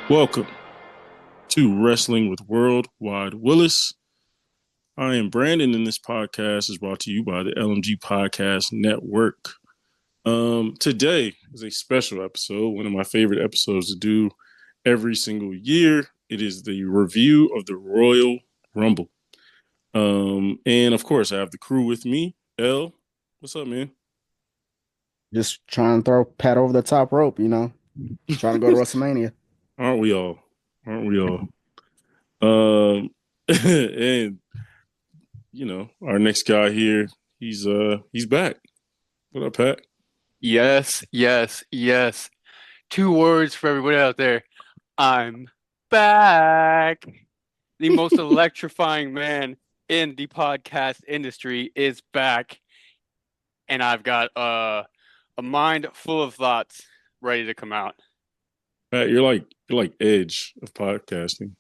Welcome to Wrestling with Worldwide Willis. I am Brandon, and this podcast is brought to you by the LMG Podcast Network. Today is a special episode, one of my favorite episodes to do every single year. It is the review of the Royal Rumble. And of course, I have the crew with me. L, what's up, man? Just trying to throw Pat over the top rope, trying to go to WrestleMania. Aren't we all? Aren't we all? Um, and our next guy here, he's back. What up, Pat? Yes, yes, yes. Two words for everybody out there. I'm back. The most electrifying man in the podcast industry is back, and I've got a mind full of thoughts ready to come out. Pat, you're like Edge of podcasting.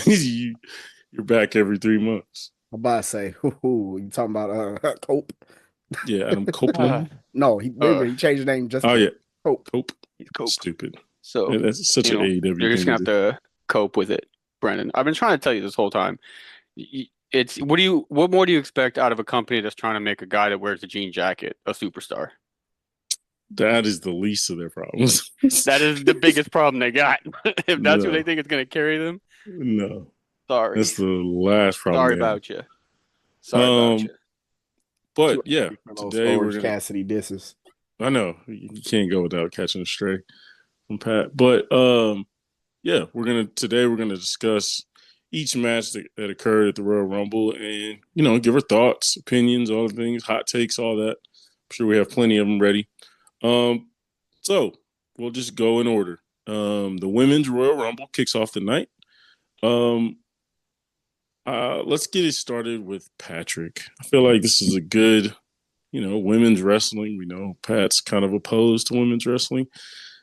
you, you're back every 3 months. I'm about to say, you talking about Cope? Yeah, Adam Uh, Copeland. No, he changed his name just Oh to yeah, Cope. Cope. he's cope. Stupid. So, That's such an AEW you're just thing gonna to have do. to cope with it, Brandon. I've been trying to tell you this whole time. It's what more do you expect out of a company that's trying to make a guy that wears a jean jacket a superstar? That is the least of their problems. That is the biggest problem they got. If that's what they No, think is going to carry them, no, sorry. that's the last problem Sorry they have. about you. Sorry about you. But Too yeah, happy for those today we're Orange gonna. Cassidy disses. I know you can't go without catching a stray from Pat, but yeah, we're gonna discuss each match that occurred at the Royal Rumble, and give our thoughts, opinions, all the things, hot takes, all that. I'm sure we have plenty of them ready. So we'll just go in order. The Women's Royal Rumble kicks off the night. Um, let's get it started with Patrick. I feel like this is a good, women's wrestling. We know Pat's kind of opposed to women's wrestling.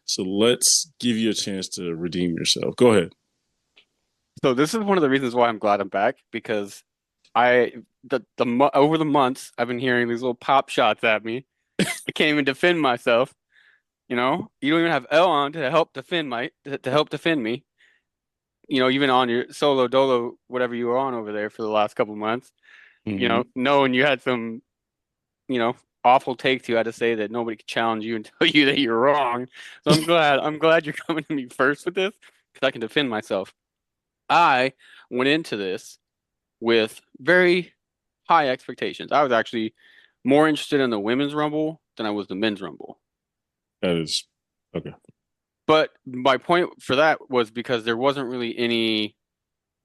So let's give you a chance to redeem yourself. Go ahead. So this is one of the reasons why I'm glad I'm back because over the months I've been hearing these little pop shots at me. I can't even defend myself. You don't even have L on to help defend me. Even on your solo dolo, whatever you were on over there for the last couple months. Mm-hmm. Knowing you had some, you know, awful takes you had to say that nobody could challenge you and tell you that you're wrong. So I'm glad you're coming to me first with this because I can defend myself. I went into this with very high expectations. I was actually more interested in the women's rumble than I was the men's rumble. That is okay. But my point for that was because there wasn't really any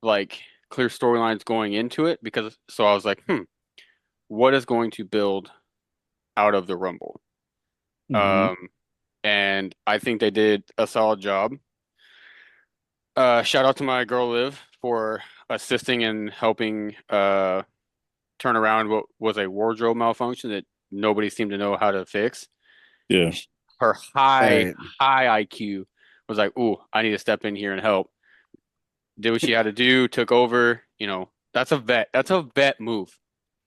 like clear storylines going into it because so I was like, what is going to build out of the Rumble? Mm-hmm. Um, and I think they did a solid job. Shout out to my girl Liv for assisting and helping turn around what was a wardrobe malfunction that nobody seemed to know how to fix. Yeah. Her high, Hey, high IQ was like, "Ooh, I need to step in here and help." Did what she had to do, took over. That's a vet. That's a vet move.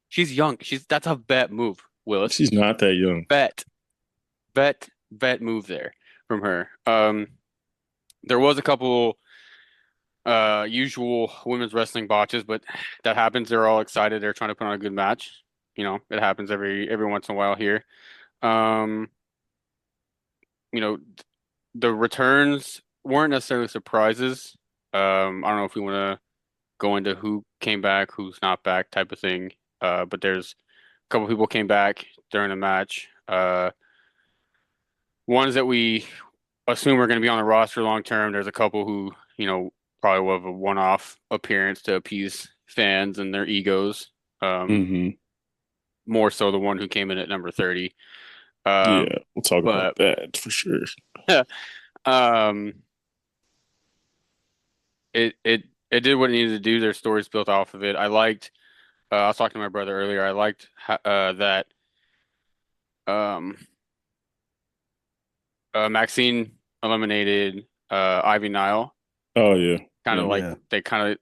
She's young. That's a vet move, Willis. She's not that young. Vet, vet move there from her. There was a couple usual women's wrestling botches, but that happens. They're all excited. They're trying to put on a good match. It happens every once in a while here. Um, you know, the returns weren't necessarily surprises. I don't know if we want to go into who came back, who's not back type of thing. But there's a couple people came back during the match. Ones that we assume are going to be on the roster long term. There's a couple who, probably will have a one-off appearance to appease fans and their egos. Um, Mm-hmm. More so the one who came in at number 30. Yeah, we'll talk about But that for sure. um, it did what it needed to do. Their stories built off of it. I liked. I was talking to my brother earlier. I liked that um, Maxine eliminated Ivy Nile. Oh yeah, Kind of yeah. like yeah. they kind of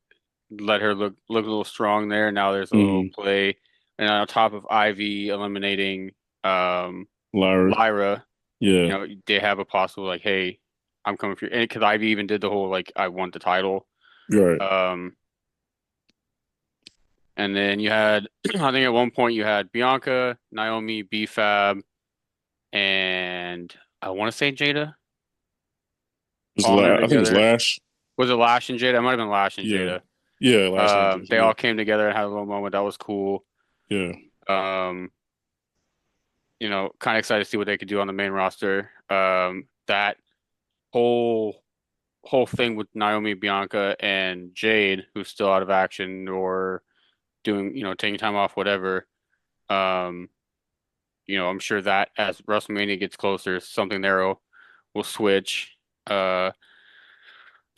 let her look a little strong there. Now there's a little Mm-hmm. play, and on top of Ivy eliminating Lyra. Lyra, Yeah. they have a possible like, hey, I'm coming for you. And because Ivy even did the whole like I want the title. Right. Um, and then you had I think at one point you had Bianca, Naomi, B-Fab, and I want to say Jada all in there I think it was together. Lash. Was it Lash and Jada? It might have been Lash and Yeah. Jada. Yeah, Lash and They yeah. all came together and had a little moment. That was cool. Yeah. Um, kind of excited to see what they could do on the main roster. That whole thing with Naomi, Bianca, and Jade, who's still out of action or doing, taking time off, whatever. Um, I'm sure that as WrestleMania gets closer, something there will switch. Uh,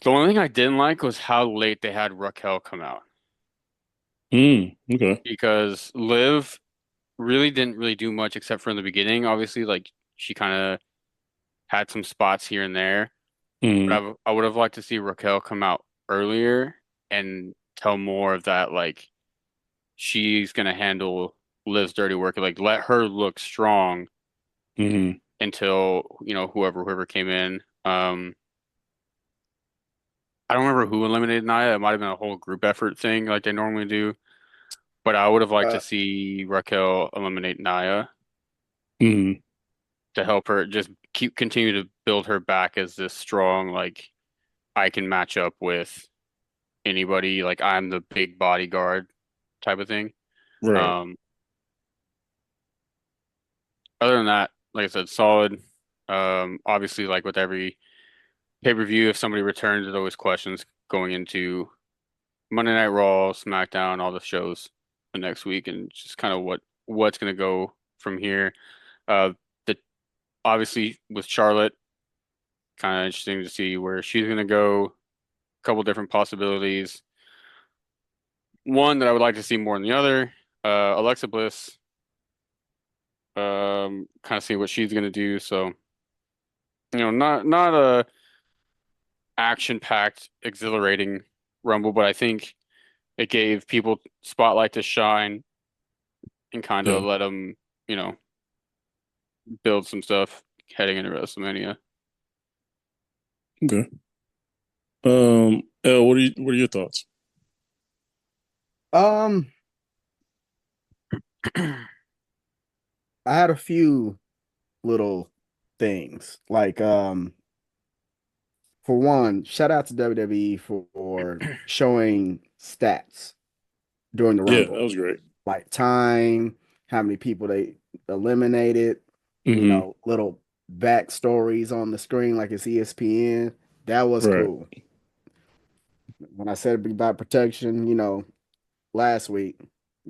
the only thing I didn't like was how late they had Raquel come out Okay. because Liv really didn't really do much except for in the beginning. Obviously, like she kind of had some spots here and there. But Mm. I would have liked to see Raquel come out earlier and tell more of that, like she's gonna handle Liv's dirty work, like let her look strong Hmm. until, whoever came in. I don't remember who eliminated Nia. It might have been a whole group effort thing like they normally do. But I would have liked to Uh, see Raquel eliminate Nia Hmm. to help her just continue to build her back as this strong, like I can match up with anybody, like I'm the big bodyguard type of thing. Right. Um, Other than that, like I said, solid. Obviously, like with every pay-per-view, if somebody returns, there's always questions going into Monday Night Raw, SmackDown, all the shows the next week, and just kind of what's gonna go from here. Uh, the Obviously with Charlotte, kind of interesting to see where she's gonna go. A couple different possibilities. One that I would like to see more than the other. Alexa Bliss. Kind of see what she's gonna do. So, not a action-packed, exhilarating Rumble, but I think it gave people spotlight to shine and kind Yeah. of let them, you know, build some stuff heading into WrestleMania. Okay. what are your thoughts? um, I had a few little things like for one, shout out to WWE for showing stats during the Yeah, that Rumble, was great. like time, how many people they eliminated, Hmm. little backstories on the screen like it's ESPN. That was Right. cool. When I said about protection, last week,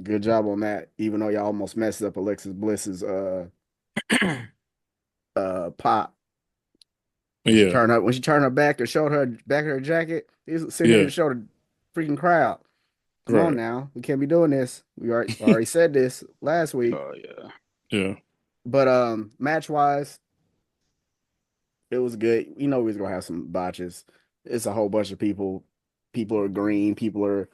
good job on that. Even though y'all almost messed up Alexis Bliss's pop. Yeah. When she turned her back and showed her back of her jacket, he was sitting here Yeah. to show the freaking crowd. Come on Right. now. We can't be doing this. We already said this last week. Oh yeah. Yeah. But match wise, it was good. We was gonna have some botches. It's a whole bunch of people. People are green, people are,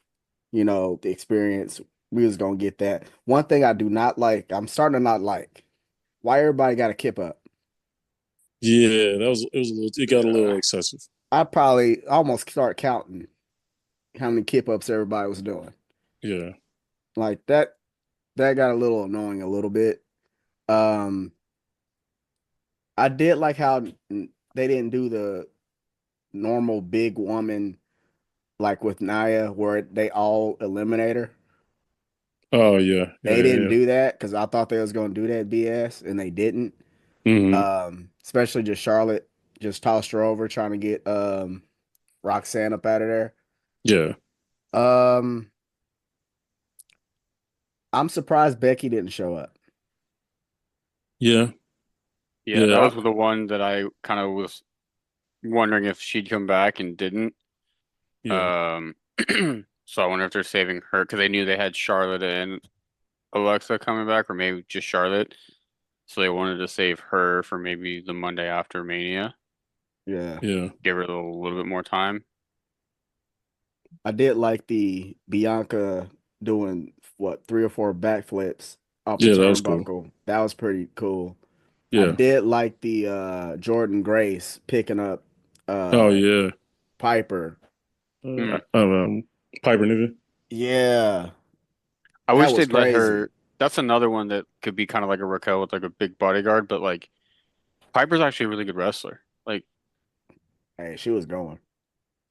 the experience. We was gonna get that. One thing I do not like, I'm starting to not like, why everybody got a kip up. Yeah. It got a little Yeah. excessive. I probably almost start counting how many kip ups everybody was doing. Yeah. Like that got a little annoying a little bit. Um, I did like how they didn't do the normal big woman like with Naya where they all eliminate her. Oh yeah. Yeah. They didn't Yeah. do that because I thought they was gonna do that BS and they didn't. Yeah. Hmm. Especially just Charlotte just tossed her over trying to get Roxanne up out of there. Yeah. Um, I'm surprised Becky didn't show up. Yeah. Yeah, that Yeah. was the one that I kind of was wondering if she'd come back and didn't. Yeah. Um, so I wonder if they're saving her because they knew they had Charlotte and Alexa coming back, or maybe just Charlotte. So they wanted to save her for maybe the Monday after Mania, Yeah. Yeah. give her a little bit more time. I did like the Bianca doing what 3 or 4 backflips off the Yeah. That was cool. turnbuckle. That was pretty cool. I Yeah. did like the Jordan Grace picking up. Oh Uh, yeah. Piper. Mm. Piper Niven. Yeah, I that wish was they'd let crazy. her. That's another one that could be kind of like a Raquel with like a big bodyguard, but like Piper's actually a really good wrestler. Like Hey, she was going.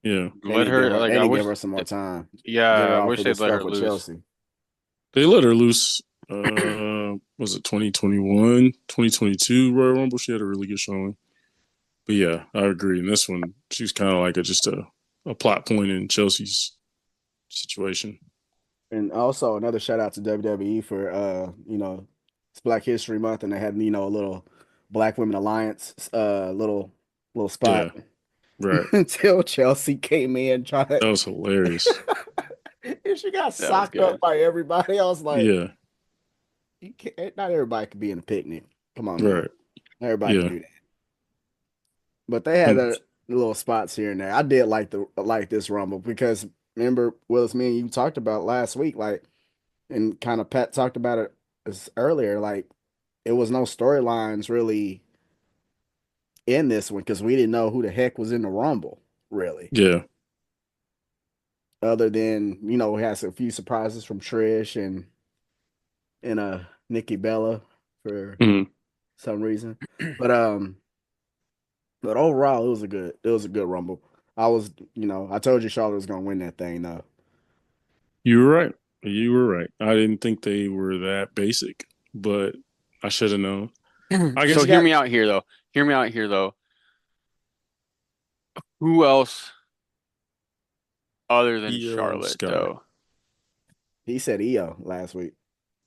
Yeah. They let need to give her. her. Like They I need to give wish. her some more time. Yeah, Get her I off wish of they'd this let stuff her with loose. Chelsea. They let her loose. Was it 2021, 2022 Royal Rumble? She had a really good showing. But yeah, I agree. In this one, she's kind of like just a plot point in Chelsea's situation. And also another shout out to WWE for it's Black History Month and they had a little Black Women Alliance little spot Yeah, right. until Chelsea came in trying to That was hilarious. and she got That was socked up good. by everybody. I was like, Yeah, you can't, not everybody could be in a picnic. Come on now. right. Not everybody can Yeah. do that. But they had And a little spots here and there. I did like this Rumble because remember Willis, me and you talked about last week, like and kind of Pat talked about it as earlier, like it was no storylines really in this one because we didn't know who the heck was in the Rumble, really. yeah, Other than, we had a few surprises from Trish and Nikki Bella for mhm. some reason. But but overall it was a good Rumble. I told you Charlotte was gonna win that thing though. You were right. You were right. I didn't think they were that basic, but I should have known. I So She guess hear got me out here though. Hear me out here though. Who else other than Io Charlotte Sky. though? he said EO last week.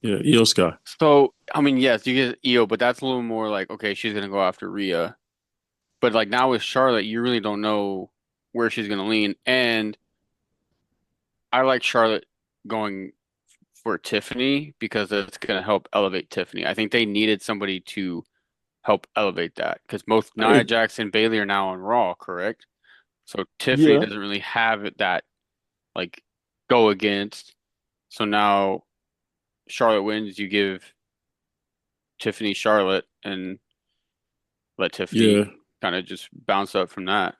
Yeah, Io Sky. So I mean, yes, you get Io, but that's a little more like okay, she's gonna go after Rhea. But like now with Charlotte, you really don't know where she's gonna lean. And I like Charlotte going for Tiffany because it's gonna help elevate Tiffany. I think they needed somebody to help elevate that because both Nia I Jax and Bailey are now on Raw, correct? So Tiffany Yeah. doesn't really have that like go against. So now Charlotte wins, you give Tiffany Charlotte and let yeah, Tiffany kind of just bounce up from that.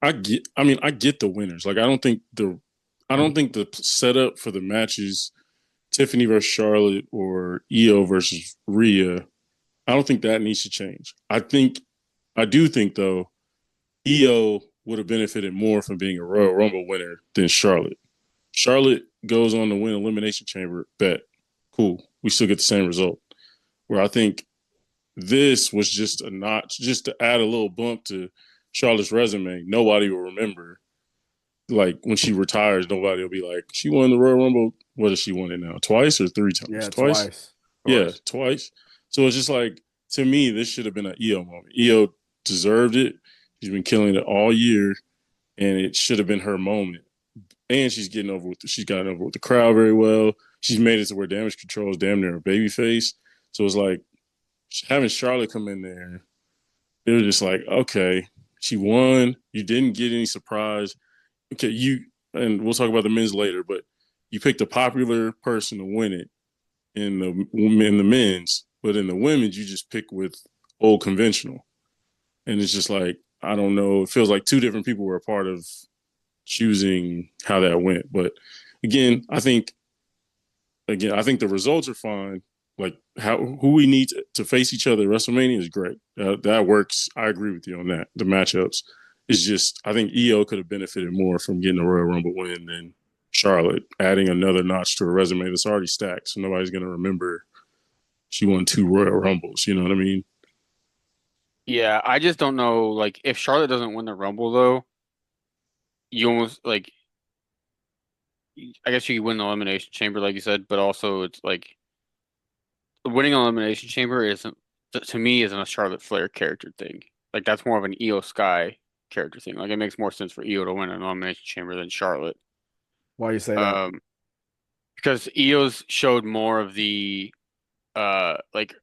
I get the winners. Like I don't think the setup for the matches Tiffany versus Charlotte or Io versus Rhea, I don't think that needs to change. I do think though Io would have benefited more from being a Royal Rumble winner than Charlotte. Charlotte goes on to win Elimination Chamber, bet. Cool. We still get the same result. Where I think this was just a notch, just to add a little bump to Charlotte's resume. Nobody will remember. Like when she retires, nobody will be like, she won the Royal Rumble. What has she won it now? Twice or three times? Yeah, Twice? twice. Yeah, Twice. twice. So it's just like, to me, this should have been an EO moment. EO deserved it. She's been killing it all year, and it should have been her moment. And she's gotten over with the crowd very well. She's made it to where Damage Control is damn near a baby face. So it's like having Charlotte come in there, it was just like, okay, she won. You didn't get any surprise. Okay, and we'll talk about the men's later, but you picked a popular person to win it in the men's, but in the women's, you just pick with old conventional. And it's just like, I don't know. It feels like two different people were a part of choosing how that went. But again, I think the results are fine. Like who we need to face each other at WrestleMania is great. That works. I agree with you on that. The matchups is just I think EO could have benefited more from getting a Royal Rumble win than Charlotte, adding another notch to her resume that's already stacked. So nobody's gonna remember she won two Royal Rumbles. You know what I mean? Yeah, I just don't know. Like, if Charlotte doesn't win the Rumble, though, you almost like, I guess you could win the Elimination Chamber, like you said, but also it's like winning an Elimination Chamber isn't, to me, isn't a Charlotte Flair character thing. Like, that's more of an Io Sky character thing. Like, it makes more sense for Io to win an Elimination Chamber than Charlotte. Why you say that? Um, because Io's showed more of the, like,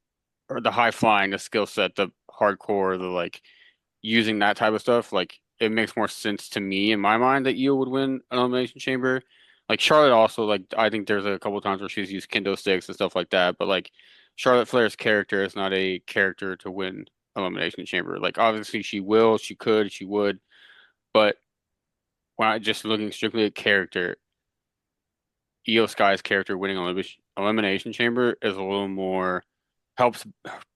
or the high flying, the skill set, the hardcore, the like using that type of stuff, like it makes more sense to me in my mind that Io would win an elimination chamber. Like Charlotte also, like I think there's a couple times where she's used kendo sticks and stuff like that, but like Charlotte Flair's character is not a character to win Elimination Chamber. Like obviously she will, she could, she would, but when I just looking strictly at character, Io Sky's character winning Elimination Chamber is a little more helps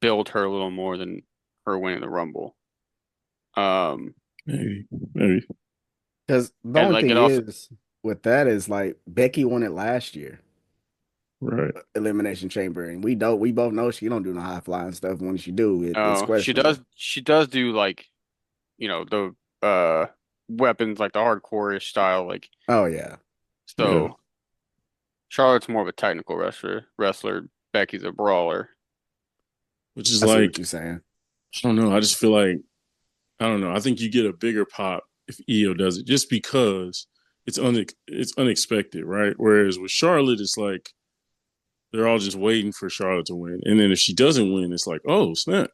build her a little more than her winning the Rumble. Um, maybe. Because the and only like thing it also, is with that is like Becky won it last year, Right. Elimination Chamber, and we both know she don't do no high flying stuff. When she do, it's oh, questionable. she does do like the weapons like the hardcore-ish style, like Oh yeah, Yeah. so. Charlotte's more of a technical wrestler. Becky's a brawler. Which is I see what like, you're saying. I don't know. I just feel like, I don't know. I think you get a bigger pop if Io does it just because it's unexpected, right? Whereas with Charlotte, it's like they're all just waiting for Charlotte to win. And then if she doesn't win, it's like, oh, snap.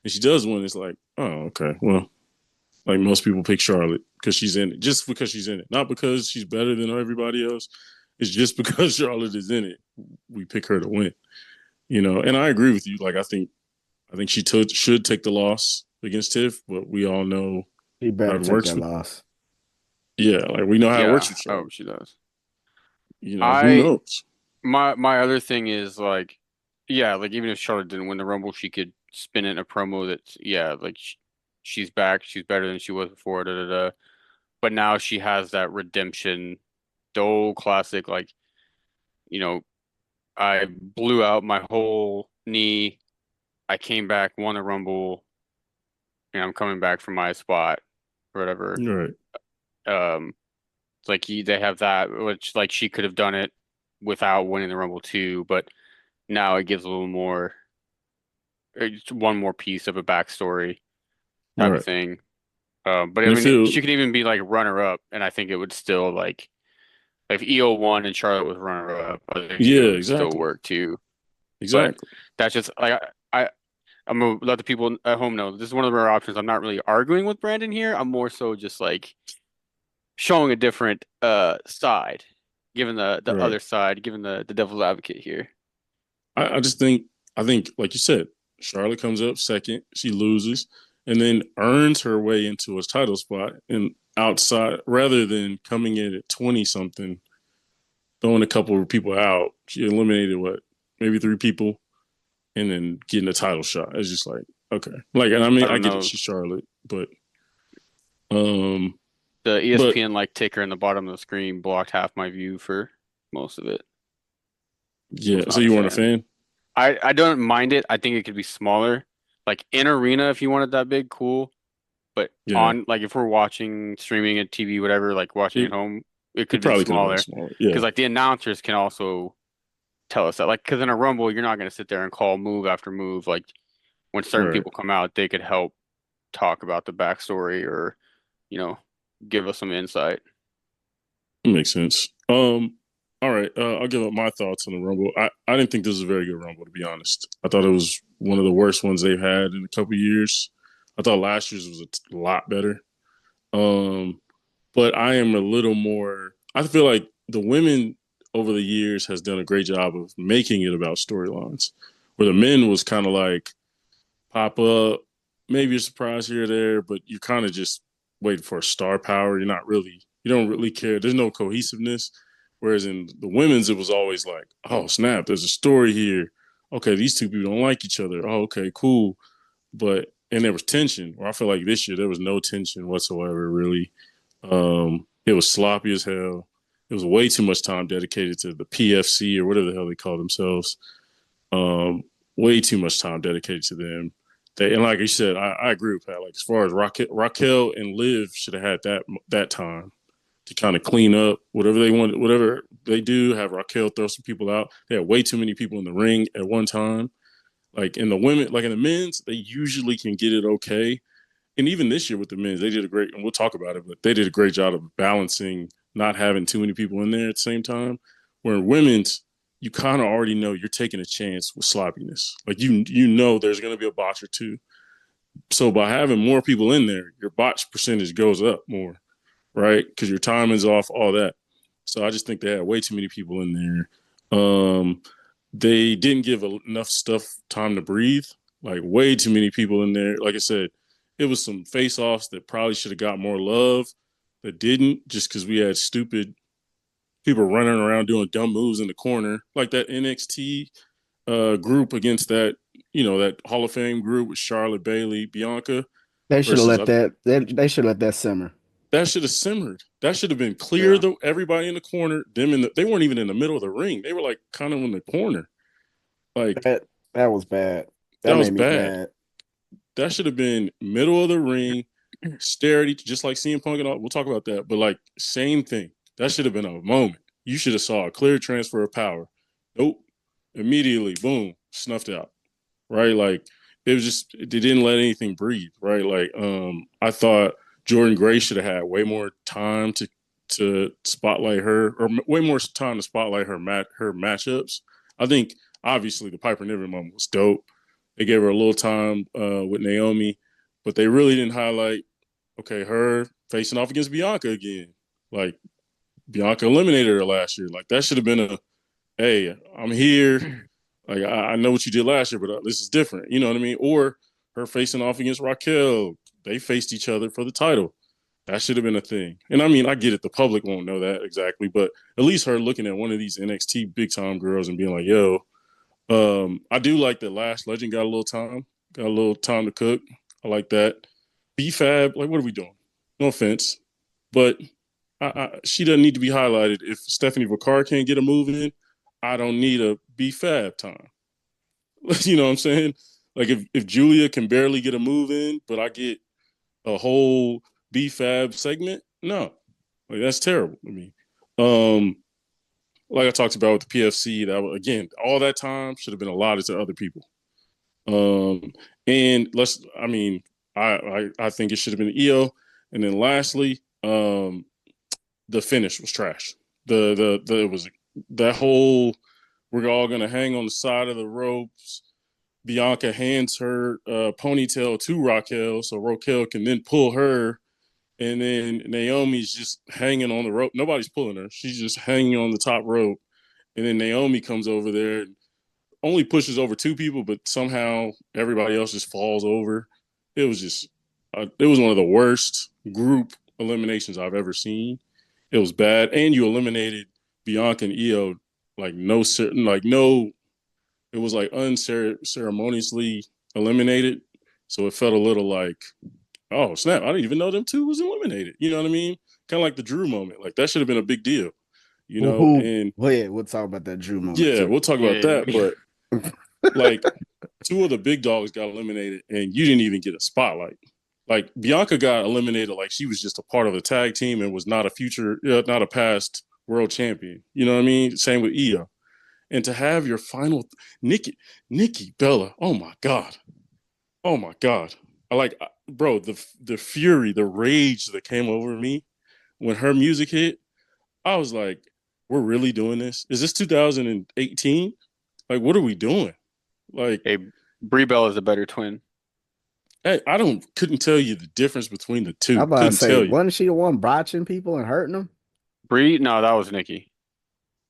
And she does win, it's like, oh, okay. Well, like most people pick Charlotte because she's in it, just because she's in it, not because she's better than everybody else. It's just because Charlotte is in it. We pick her to win, And I agree with you. Like I think she should take the loss against Tiff, but we all know He how better it take works. that loss. Yeah, like we know how it works Yeah, with oh, Charlotte. she does. Who I knows? my other thing is like, yeah, like even if Charlotte didn't win the Rumble, she could spin it in a promo that's yeah, like she's back, she's better than she was before, da da da. But now she has that redemption, the old classic, like you know, I blew out my whole knee, I came back, won the Rumble, and I'm coming back from my spot, or whatever. Right, Um, it's like they have that, which like she could have done it without winning the Rumble too, but now it gives a little more, it's one more piece of a backstory type of right. thing. But I And if mean, it, she could even be like runner up, and I think it would still like if EO won and Charlotte was runner up, I think it yeah, would still exactly, work too. But exactly. that's just like I'm gonna let the people at home know this is one of the rare options. I'm not really arguing with Brandon here. I'm more so just like showing a different side, given the Right. other side, given the devil's advocate here. I just think like you said, Charlotte comes up second, she loses, and then earns her way into a title spot and outside rather than coming in at 20 something, throwing a couple of people out. She eliminated what, maybe three people, and then getting a title shot. It's just like, okay. Like, and I I mean, I don't get it, know. she's Charlotte, um The but ESPN like ticker in the bottom of the screen blocked half my view for most of it. I yeah, was so not a you weren't a fan. fan? I don't mind it. I think it could be smaller. Like in arena, if you want it that big, cool. But Yeah. on like if we're watching streaming at TV, whatever, like watching at It home, it could it have been probably could have been smaller. smaller. Yeah. Because like the announcers can also tell us that. Like because in a Rumble, you're not gonna sit there and call move after move. Like when certain Right. people come out, they could help talk about the backstory or, you know, give us some insight. It makes sense. All right. I'll give up my thoughts on the Rumble. I didn't think this was a very good Rumble, to be honest. I thought it was one of the worst ones they've had in a couple of years. I thought last year's was a lot better. Um, but I am a little more. I feel like the women over the years has done a great job of making it about storylines, where the men was kind of like pop up, maybe a surprise here or there, but you're kind of just waiting for a star power. You don't really care. There's no cohesiveness. Whereas in the women's, it was always like, oh, snap, there's a story here. Okay, these two people don't like each other. Oh, okay, cool. And there was tension. Where I feel like this year, there was no tension whatsoever, really. It was sloppy as hell. It was way too much time dedicated to the PFC or whatever the hell they call themselves. Um, Way too much time dedicated to them. And like you said, I agree with that. Like as far as Raquel and Liv should have had that time to kind of clean up whatever they want, whatever they do. Have Raquel throw some people out. They had way too many people in the ring at one time. Like in the women, like in the men's, they usually can get it okay. And even this year with the men's, they did a great. And we'll talk about it, but they did a great job of balancing not having too many people in there at the same time. Where in women's, you kind of already know you're taking a chance with sloppiness. Like you know there's going to be a botch or two. So by having more people in there, your botch percentage goes up more, right? Because your timing's off, all that. So I just think they had way too many people in there. They didn't give enough stuff time to breathe. Like way too many people in there. Like I said, it was some face offs that probably should have got more love that didn't, just because we had stupid people running around doing dumb moves in the corner, like that NXT group against that, that Hall of Fame group with Charlotte, Bailey, Bianca They should have versus let that. They should let that simmer. that should have simmered. That should have been clear. Yeah. Though everybody in the corner, they weren't even in the middle of the ring. They were like kind of in the corner. Like That was bad. that That was made me bad. mad. That should have been middle of the ring, stare at each, just like CM Punk and all. We'll talk about that, but like same thing. That should have been a moment. You should have saw a clear transfer of power. Nope. Immediately, boom, snuffed out. Right? Like it was just they didn't let anything breathe. Right? Like I thought Jordan Gray should have had way more time to spotlight her, or way more time to spotlight her matchups. I think obviously the Piper Niven moment was dope. They gave her a little time with Naomi, but they really didn't highlight, okay, her facing off against Bianca again. Like Bianca eliminated her last year. Like that should have been hey, I'm here. Like I know what you did last year, but this is different. You know what I mean? Or her facing off against Raquel. They faced each other for the title. That should have been a thing. And I mean, I get it. The public won't know that exactly, but at least her looking at one of these NXT big time girls and being like, yo, I do like that Lash Legend got a little time to cook. I like that. B-Fab, like, what are we doing? No offense, but she doesn't need to be highlighted. If Stephanie Vacar can't get a move in, I don't need a B-Fab time. You know what I'm saying? Like, if Julia can barely get a move in, but I get a whole B-Fab segment, no. Like, that's terrible. I mean, like I talked about with the PFC, that again, all that time should have been allotted to other people. And I mean, I think it should have been EO. And then lastly, the finish was trash. It was that whole we're all gonna hang on the side of the ropes. Bianca hands her ponytail to Raquel, so Raquel can then pull her, and then Naomi's just hanging on the rope. Nobody's pulling her; she's just hanging on the top rope. And then Naomi comes over there and only pushes over two people, but somehow everybody else just falls over. It was just, it was one of the worst group eliminations I've ever seen. It was bad, and you eliminated Bianca and Io like no. It was like unceremoniously eliminated, so it felt a little like, oh snap! I didn't even know them two was eliminated. You know what I mean? Kind of like the Drew moment. Like that should have been a big deal. And Well, yeah, we'll talk about that Drew moment yeah, too. we'll talk about Yeah. that. But like two of the big dogs got eliminated and you didn't even get a spotlight. Like Bianca got eliminated like she was just a part of the tag team and was not not a past world champion. You know what I mean? Same with Io. And to have your final Nikki Bella, oh my God. Oh my God. Bro, the fury, the rage that came over me when her music hit, I was like, we're really doing this? Is this 2018? Like, what are we doing? Like, Hey, Brie Bella is a better twin. I couldn't tell you the difference between the I'm two. about to Couldn't say, tell you. wasn't she the one botching people and hurting them? Brie, no, that was Nikki.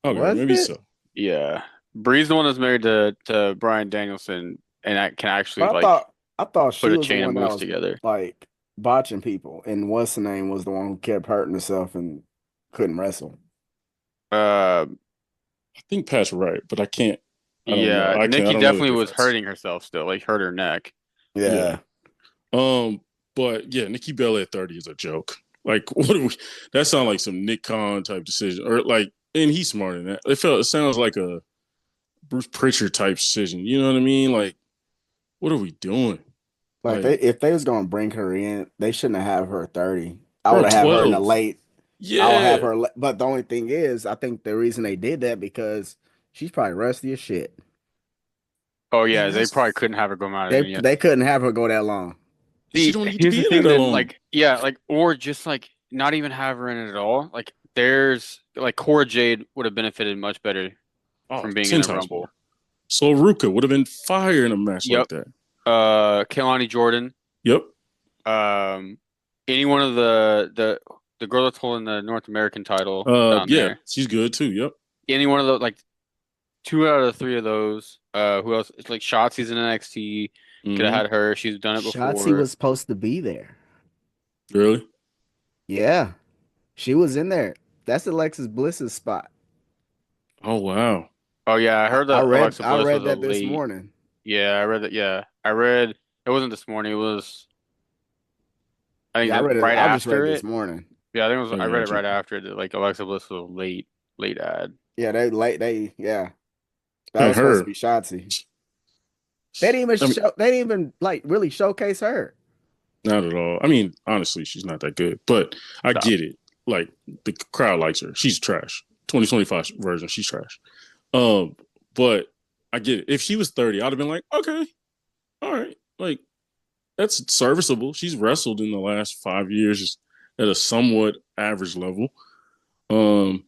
Okay, Was maybe it? so. Yeah. Brie's the one that's married to Brian Danielson and that can actually But like I thought she put a was the chain of one that moves was together. like botching people, and what's the name was the one who kept hurting herself and couldn't wrestle. Uh, I think Pat's right, but I can't. I don't know. yeah, I Nikki don't know the definitely was difference. hurting herself still, like hurt her neck. Yeah. Yeah, But yeah, Nikki Bella at 30 is a joke. Like, what do we? That sounds like some Nick Khan type decision, or like, and he's smarter than that. It sounds like a Bruce Pritchard type decision. You know what I mean? Like, what are we doing? like Like, if they was gonna bring her in, they shouldn't have her 30. I bro, would have her in the 12. late. I would have Yeah. her, but the only thing is, I think the reason they did that because she's probably rusty as shit. Oh And yeah, they that's probably couldn't have her go out They in yet. they couldn't have her go that long. she See, don't need to here's be the in there thing that then, long. like, yeah, like, or just like not even have her in it at all. Like, there's like Cora Jade would have benefited much better Oh, from being in 10 a times more. Rumble. So Ruka would have been fire in a match Yep. like that. Kehlani Jordan. Yep. Um, any one of the girl that's holding the North American title down Yeah, there. she's good too. Yep. Any one of those, like two out of the three of those. Who else? It's like Shotzi's in NXT. Could have Hmm. had her. She's done it Shotzi before. was supposed to be there. Really? Yeah, she was in there. That's Alexis Bliss's spot. Oh wow. Oh yeah, I heard that Alexa I Bliss read was a that this late. morning. Yeah, I read that. Yeah, I read it wasn't this morning. It was I think Yeah, I that read it. right I just read after this it. morning. Yeah, I think it was. I I read got it you. right after it. That, like Alexa Bliss was a late ad. Yeah, they late. They yeah, that And was supposed to her. be Shotzi. They didn't even I mean, show. They didn't even like really showcase her. not at all. I mean, honestly, she's not that good, but I Stop. get it. Like the crowd likes her. She's trash. 2025 version, she's trash. Um, but I get it. If she was 30, I'd have been like, okay, all right, like that's serviceable. She's wrestled in the last 5 years at a somewhat average level. Um,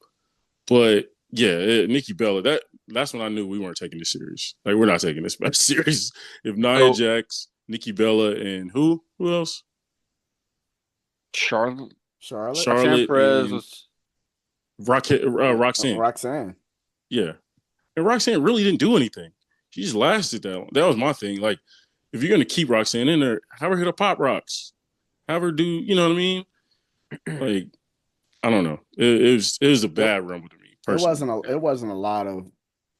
but yeah, Nikki Bella, that's when I knew we weren't taking this serious. Like we're not taking this match serious. If Nia So Jax, Nikki Bella, and who else? Charlotte Charlotte, Roxanne Charlotte Perez and was. Roxanne. Roxanne. Yeah, and Roxanne really didn't do anything. She just lasted that long. That was my thing. Like, if you're gonna keep Roxanne in there, have her hit a pop rocks. Have her do, you know what I mean? Like, I don't know. It was a It, bad rumble to me personally. it wasn't a lot of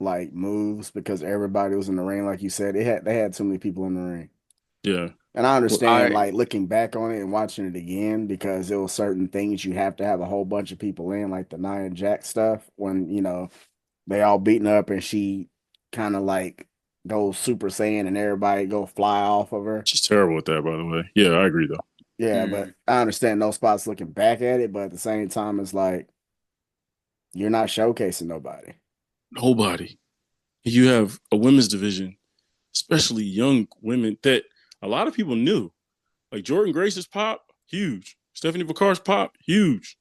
like moves because everybody was in the ring, like you said. They had too many people in the ring. Yeah. And I Well, understand, I like looking back on it and watching it again, because there were certain things you have to have a whole bunch of people in, like the Nia Jax stuff, when they all beating up and she kind of like goes Super Saiyan and everybody go fly off of her. she's terrible at that, by the way. Yeah, I agree though. Yeah, but mm, I understand those spots looking back at it, but at the same time, it's like you're not showcasing nobody. Nobody. You have a women's division, especially young women that a lot of people knew. Like Jordan Grace's pop, huge. Stephanie Vacar's pop, huge.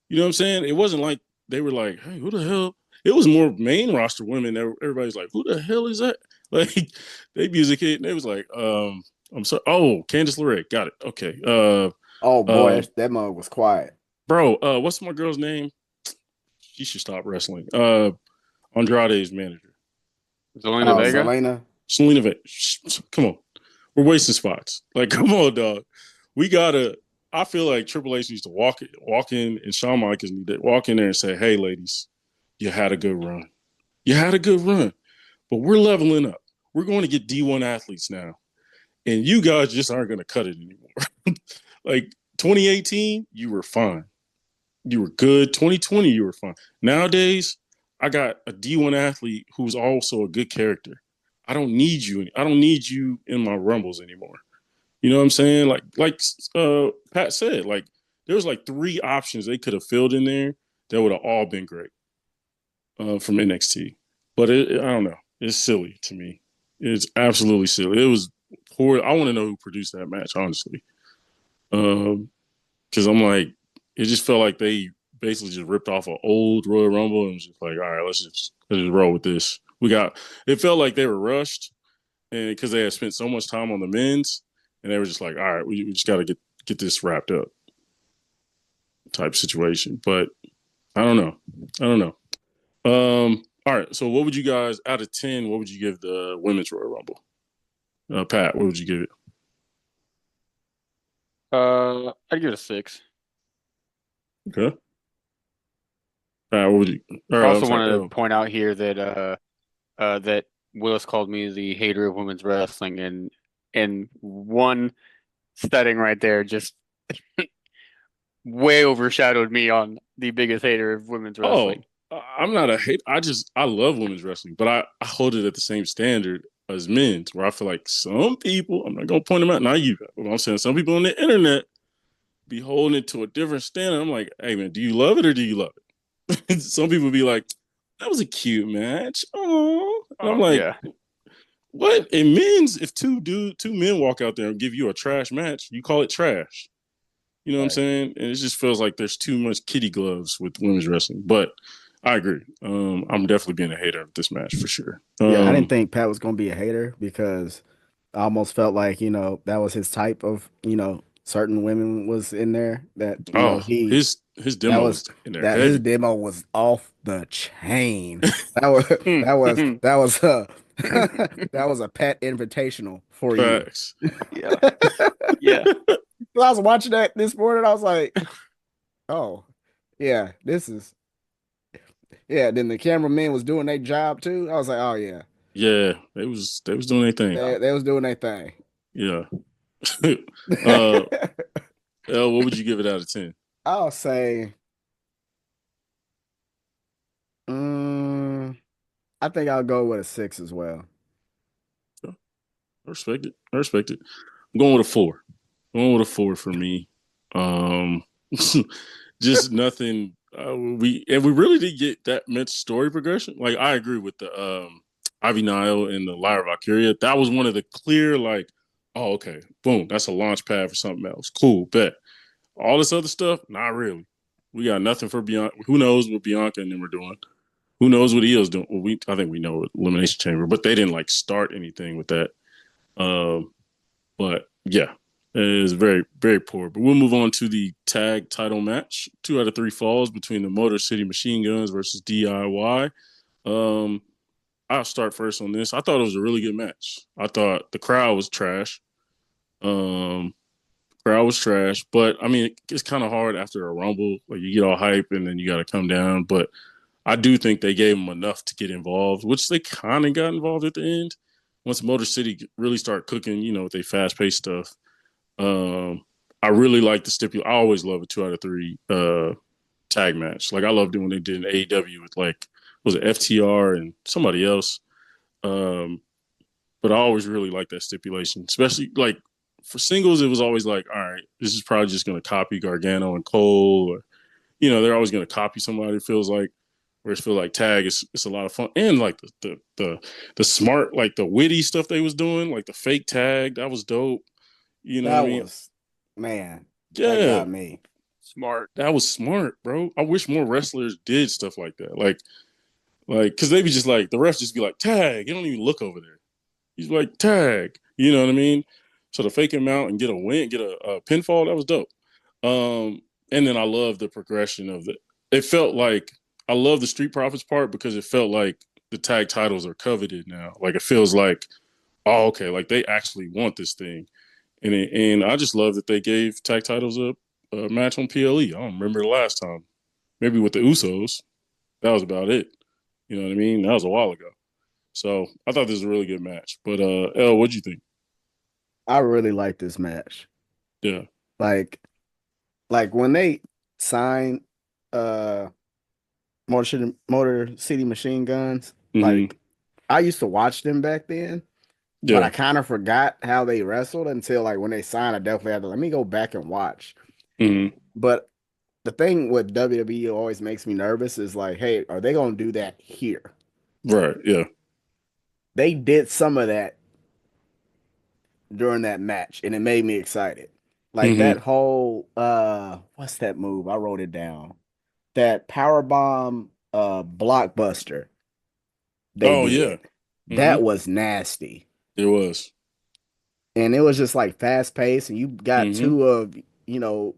You know what I'm saying? It wasn't like they were like, hey, who the hell? It was more main roster women that everybody's like, who the hell is that? Like they music hit and it was like, I'm sorry. Oh, Candice LeRae. Got it. Okay. Oh boy, Uh that mug was quiet. bro, what's my girl's name? She should stop wrestling. Andrade's manager. Zelina Oh, Vega. Zelena. Selena Vega. Come on. We're wasting spots. Like, come on, dog. We gotta. I feel like Triple H needs to walk in, and Shawn Michaels need to walk in there and say, "Hey, ladies, you had a good run. You had a good run, but we're leveling up. We're going to get D1 athletes now, and you guys just aren't going to cut it anymore. Like 2018, you were fine. You were good. 2020, you were fine. Nowadays, I got a D1 athlete who's also a good character. I don't need you. I don't need you in my rumbles anymore. You know what I'm saying? Pat said, like there was like three options they could have filled in there that would have all been great from NXT. But I don't know. It's silly to me. It's absolutely silly. It was poor. I want to know who produced that match, honestly. Because I'm like, it just felt like they basically just ripped off an old Royal Rumble and was just like, all right, let's just roll with this. We got. It felt like they were rushed, and because they had spent so much time on the men's, and they were just like, all right, we just got to get this wrapped up, type situation. But I don't know. I don't know. All right. So, what would you guys out of 10? What would you give the women's Royal Rumble? Pat, what would you give it? I'd give it a 6. Okay. Pat, what would you? I Or I'm also sorry. wanted to point out here that that Willis called me the hater of women's wrestling, and one setting right there just way overshadowed me on the biggest hater of women's Oh, wrestling. I'm not a hate. I love women's wrestling, but I hold it at the same standard as men's. Where I feel like some people, I'm not gonna point them out, not you, but I'm saying some people on the internet be holding it to a different standard. I'm like, hey man, do you love it or do you love it? Some people be like, that was a cute match. Oh, and I'm Oh like, yeah. what? In men's, if two men walk out there and give you a trash match, you call it trash. You know what I'm Right. saying? And it just feels like there's too much kitty gloves with women's wrestling. But I agree. I'm definitely being a hater of this match for sure. Yeah, I didn't think Pat was gonna be a hater because I almost felt like, that was his type of, certain women was in there that, Oh, he his that demo was was in there that his heavy. demo was off the chain. That was that was That was a pet invitational for you. Facts. Yeah. Yeah. I was watching that this morning. I was like, oh, yeah, this is yeah. Then the cameraman was doing their job too. I was like, oh yeah, Yeah, they was doing their thing. they was doing their thing. Yeah. uh, L, what would you give it out of 10? I'll say, mm, I think I'll go with a 6 as well. I respect it. I respect it. I'm going with a 4. Going with a 4 for me. Um, just nothing. We really did get that much story progression. Like I agree with the Ivy Nile and the Lyra Valkyria. That was one of the clear like, oh okay, boom, that's a launch pad for something else. Cool, bet. All this other stuff, not really. We got nothing for Bianca. Who knows what Bianca and them were doing? Who knows what Io's doing? Well, I think we know Elimination Chamber, but they didn't like start anything with that. Um, but yeah, it is very, very poor. But we'll move on to the tag title match. 2 out of 3 falls between the Motor City Machine Guns versus DIY. Um, I'll start first on this. I thought it was a really good match. I thought the crowd was trash. Um, crowd was trash, but I mean, it's kind of hard after a rumble. Like you get all hype and then you got to come down. But I do think they gave them enough to get involved, which they kind of got involved at the end. Once Motor City really start cooking, with their fast paced stuff. Um, I really like the stipulation. I always love a 2 out of 3 tag match. Like I loved it when they did an AEW with like was it FTR and somebody else. Um, but I always really like that stipulation, especially like for singles. It was always like, all right, this is probably just going to copy Gargano and Cole, or they're always going to copy somebody. It feels like. Whereas feel like tag is it's a lot of fun and like the smart like the witty stuff they was doing like the fake tag that was dope. You know what I That mean? was man, that Yeah, got me. Smart. that was smart, bro. I wish more wrestlers did stuff like that. Like because they be just like the refs just be like tag. You don't even look over there. He's like tag. You know what I mean? So to fake him out and get a win, get a pinfall, that was dope. And then I love the progression of it. It felt like I love the Street Profits part because it felt like the tag titles are coveted now. Like it feels like, oh, okay, like they actually want this thing. And I just love that they gave tag titles a match on PLE. I don't remember the last time. Maybe with the Usos. That was about it. You know what I mean? That was a while ago. So I thought this was a really good match. But L, what'd you think? I really like this match. Yeah. Like when they signed uh Motor City Machine Guns, Mm-hmm. like I used to watch them back then, but Yeah. I kind of forgot how they wrestled until like when they signed, I definitely had to let me go back and watch. Mm-hmm. But the thing with WWE always makes me nervous is like, hey, are they gonna do that here? Right. Yeah. They did some of that during that match, and it made me excited. Like that Mm-hmm. whole what's that move? I wrote it down. That power bomb blockbuster they Oh yeah. did. Mm-hmm. That was nasty. It was. And it was just like fast paced, and you got Mm-hmm. two of, you know,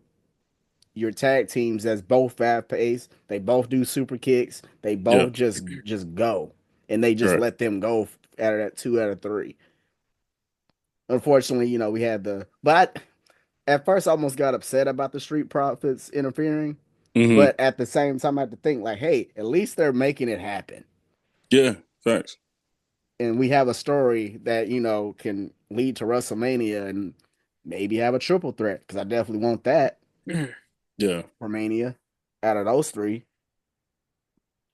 your tag teams that's both fast paced. They both do super kicks. They Yeah. both just go. And they just Right. let them go out of that 2 out of 3. Unfortunately, we had but at first I almost got upset about the Street Profits interfering. Mm-hmm. But at the same time, I had to think like, hey, at least they're making it happen. Yeah. Thanks. And we have a story that, can lead to WrestleMania and maybe have a triple threat because I definitely want that Yeah. for Mania out of those 3.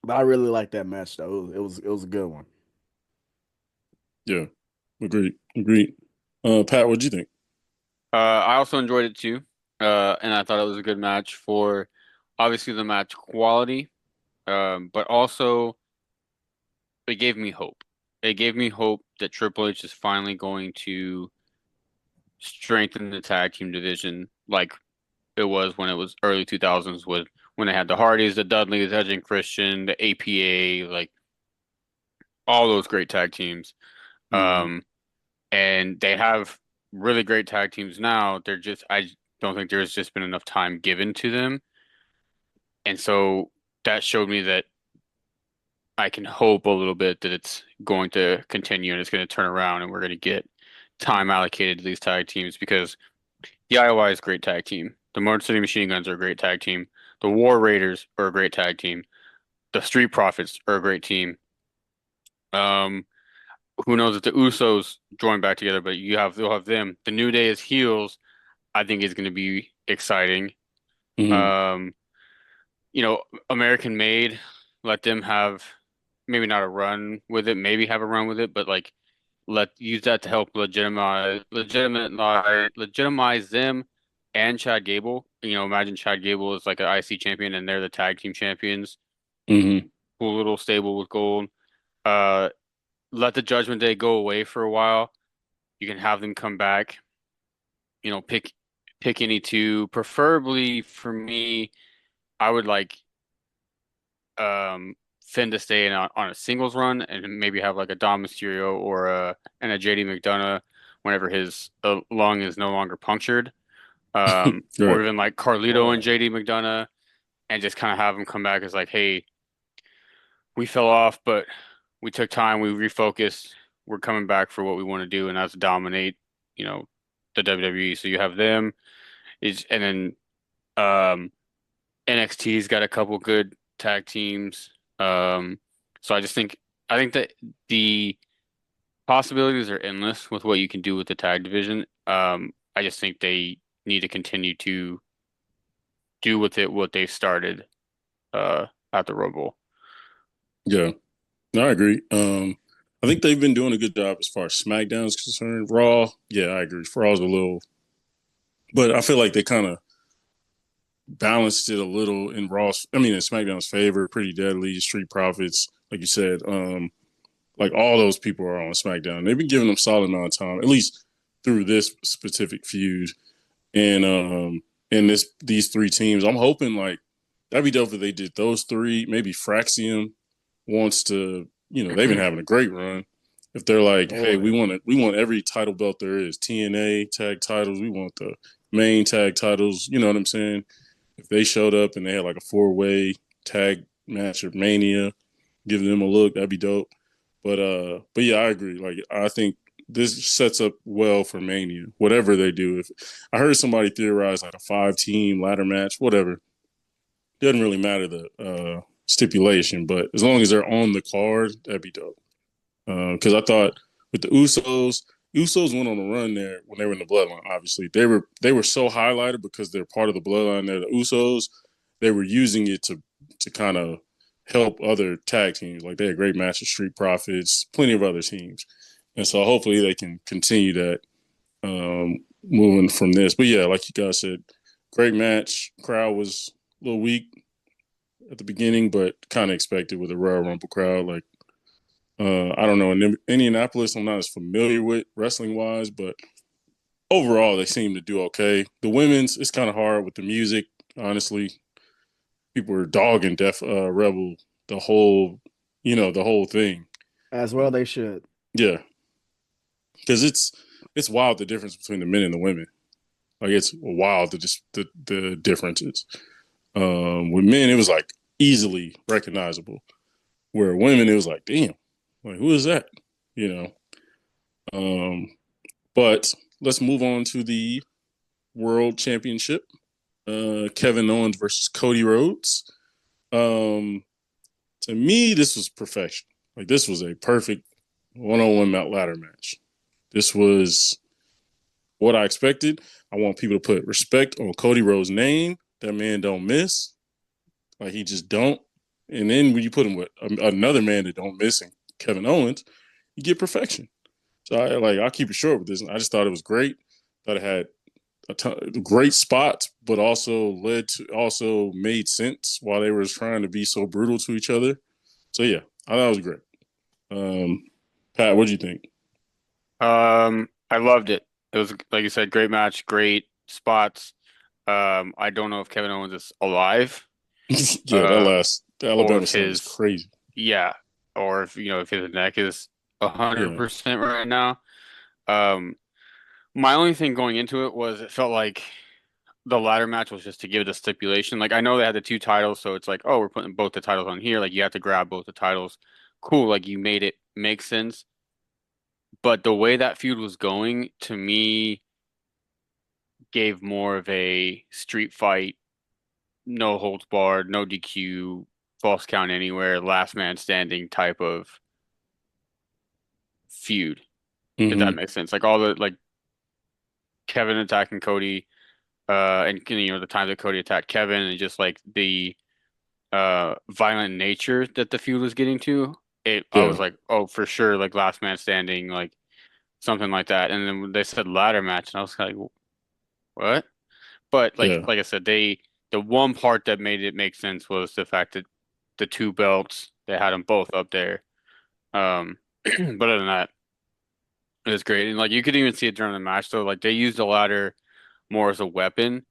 But I really like that match though. It was a good one. Yeah. Agreed. Agreed. Pat, what'd you think? I also enjoyed it too. And I thought it was a good match for obviously the match quality. But also it gave me hope. It gave me hope that Triple H is finally going to strengthen the tag team division like it was when it was early 2000s with when they had the Hardys, the Dudleys, Edge and Christian, the APA, like all those great tag teams. Mm-hmm. Um, and they have really great tag teams now. They're just I don't think there's just been enough time given to them. And so that showed me that I can hope a little bit that it's going to continue and it's going to turn around and we're going to get time allocated to these tag teams because the IOI is a great tag team. The Motor City Machine Guns are a great tag team. The War Raiders are a great tag team. The Street Profits are a great team. Um, who knows if the Usos join back together, but they'll have them. The New Day as heels, I think is going to be exciting. Hmm. Um, American made, let them have maybe not a run with it, maybe have a run with it, but like let use that to help legitimize them and Chad Gable. Imagine Chad Gable is like an IC champion and they're the tag team champions. Hmm. Cool little stable with gold. Uh, let the Judgment Day go away for a while. You can have them come back. You know, pick any two. Preferably for me, I would like Finn to stay on a singles run and maybe have like a Dom Mysterio or a JD McDonough whenever his lung is no longer punctured. Or Right. even like Carlito and Boy, JD McDonough and just kind of have them come back as like, hey, we fell off, but we took time, we refocused, we're coming back for what we want to do, and that's dominate, you know, the WWE. So you have them, and then NXT's got a couple good tag teams. So I think that the possibilities are endless with what you can do with the tag division. I just think they need to continue to do with it what they started at the Rumble. Yeah. No, I agree. I think they've been doing a good job as far as SmackDown is concerned. Raw, yeah, I agree. Raw's a little, but I feel like they kind of balanced it a little in Raw's. I mean, in SmackDown's favor. Pretty Deadly, Street Profits, like you said. Like all those people are on SmackDown. They've been giving them solid amount of time, at least through this specific feud. And these three teams, I'm hoping like that'd be dope if they did those three. Maybe Fraxium wants to, they've been having a great run. If they're like, hey, boy. we want every title belt there is, TNA tag titles, we want the main tag titles. You know what I'm saying? If they showed up and they had like a 4-way tag match of Mania, give them a look, that'd be dope. But yeah, I agree. Like I think this sets up well for Mania. Whatever they do, if I heard somebody theorize like a 5-team ladder match, whatever, doesn't really matter the stipulation, but as long as they're on the card, that'd be dope. Because I thought with the Usos went on a run there when they were in the Bloodline. Obviously, they were so highlighted because they're part of the Bloodline. They're the Usos. They were using it to kind of help other tag teams. Like they had great matches, Street Profits, plenty of other teams, and so hopefully they can continue that moving from this. But yeah, like you guys said, great match. Crowd was a little weak at the beginning, but kind of expected with a Royal Rumble crowd. Like I don't know, in Indianapolis, I'm not as familiar with wrestling wise, but overall they seem to do okay. The women's, it's kind of hard with the music. Honestly, people are dogging Def Rebel the whole, the whole thing. As well they should. Yeah, because it's wild the difference between the men and the women. Like it's wild the differences. With men, it was like easily recognizable. Where women, it was like, damn, like who is that? You know. But let's move on to the World Championship. Kevin Owens versus Cody Rhodes. Um, to me, this was perfection. Like this was a perfect one-on-one Mount ladder match. This was what I expected. I want people to put respect on Cody Rhodes' name. That man don't miss. Like he just don't. And then when you put him with another man that don't miss, and Kevin Owens, you get perfection. So I'll keep it short with this. I just thought it was great. Thought it had a ton, great spots, but also made sense while they were trying to be so brutal to each other. So yeah, I thought it was great. Um, Pat, what do you think? I loved it. It was like you said, great match, great spots. I don't know if Kevin Owens is alive, Yeah, that um, last the or Alabama if stuff was his crazy. yeah, or if his neck is a hundred Yeah. percent right now. Um, my only thing going into it was it felt like the ladder match was just to give the stipulation. Like I know they had the two titles, so it's like, oh, we're putting both the titles on here. Like you have to grab both the titles. Cool, like you made it make sense. But the way that feud was going, to me, gave more of a street fight, no holds barred, no DQ, false count anywhere, last man standing type of feud, if that Hmm. makes sense. Like all the like Kevin attacking Cody, and the time that Cody attacked Kevin and just like the violent nature that the feud was getting to, I Yeah, was like, oh, for sure, like last man standing, like something like that. And then when they said ladder match, and I was like, what? But yeah, like I said, the one part that made it make sense was the fact that the two belts, they had them both up there. But other than that, it was great. And like you could even see it during the match though. Like they used the ladder more as a weapon,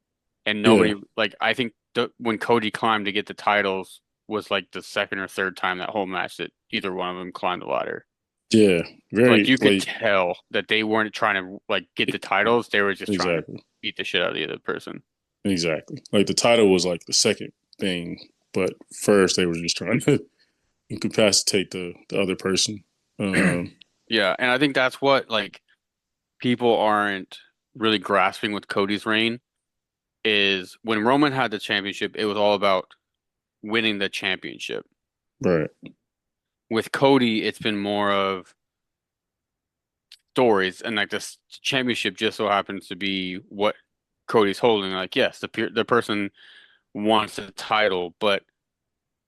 and yeah, nobody like I think when Cody climbed to get the titles was like the second or third time that whole match that either one of them climbed the ladder. yeah. So like Very you could like tell that they weren't trying to like get the titles, they were just trying to exactly, beat the shit out of the other person. exactly. Like the title was like the second thing, but first they were just trying to incapacitate the other person. Um, Yeah, and I think that's what like people aren't really grasping with Cody's reign is when Roman had the championship, it was all about winning the championship. right. With Cody, it's been more of stories, and like this championship just so happens to be what Cody's holding. Like, yes, the person wants the title, but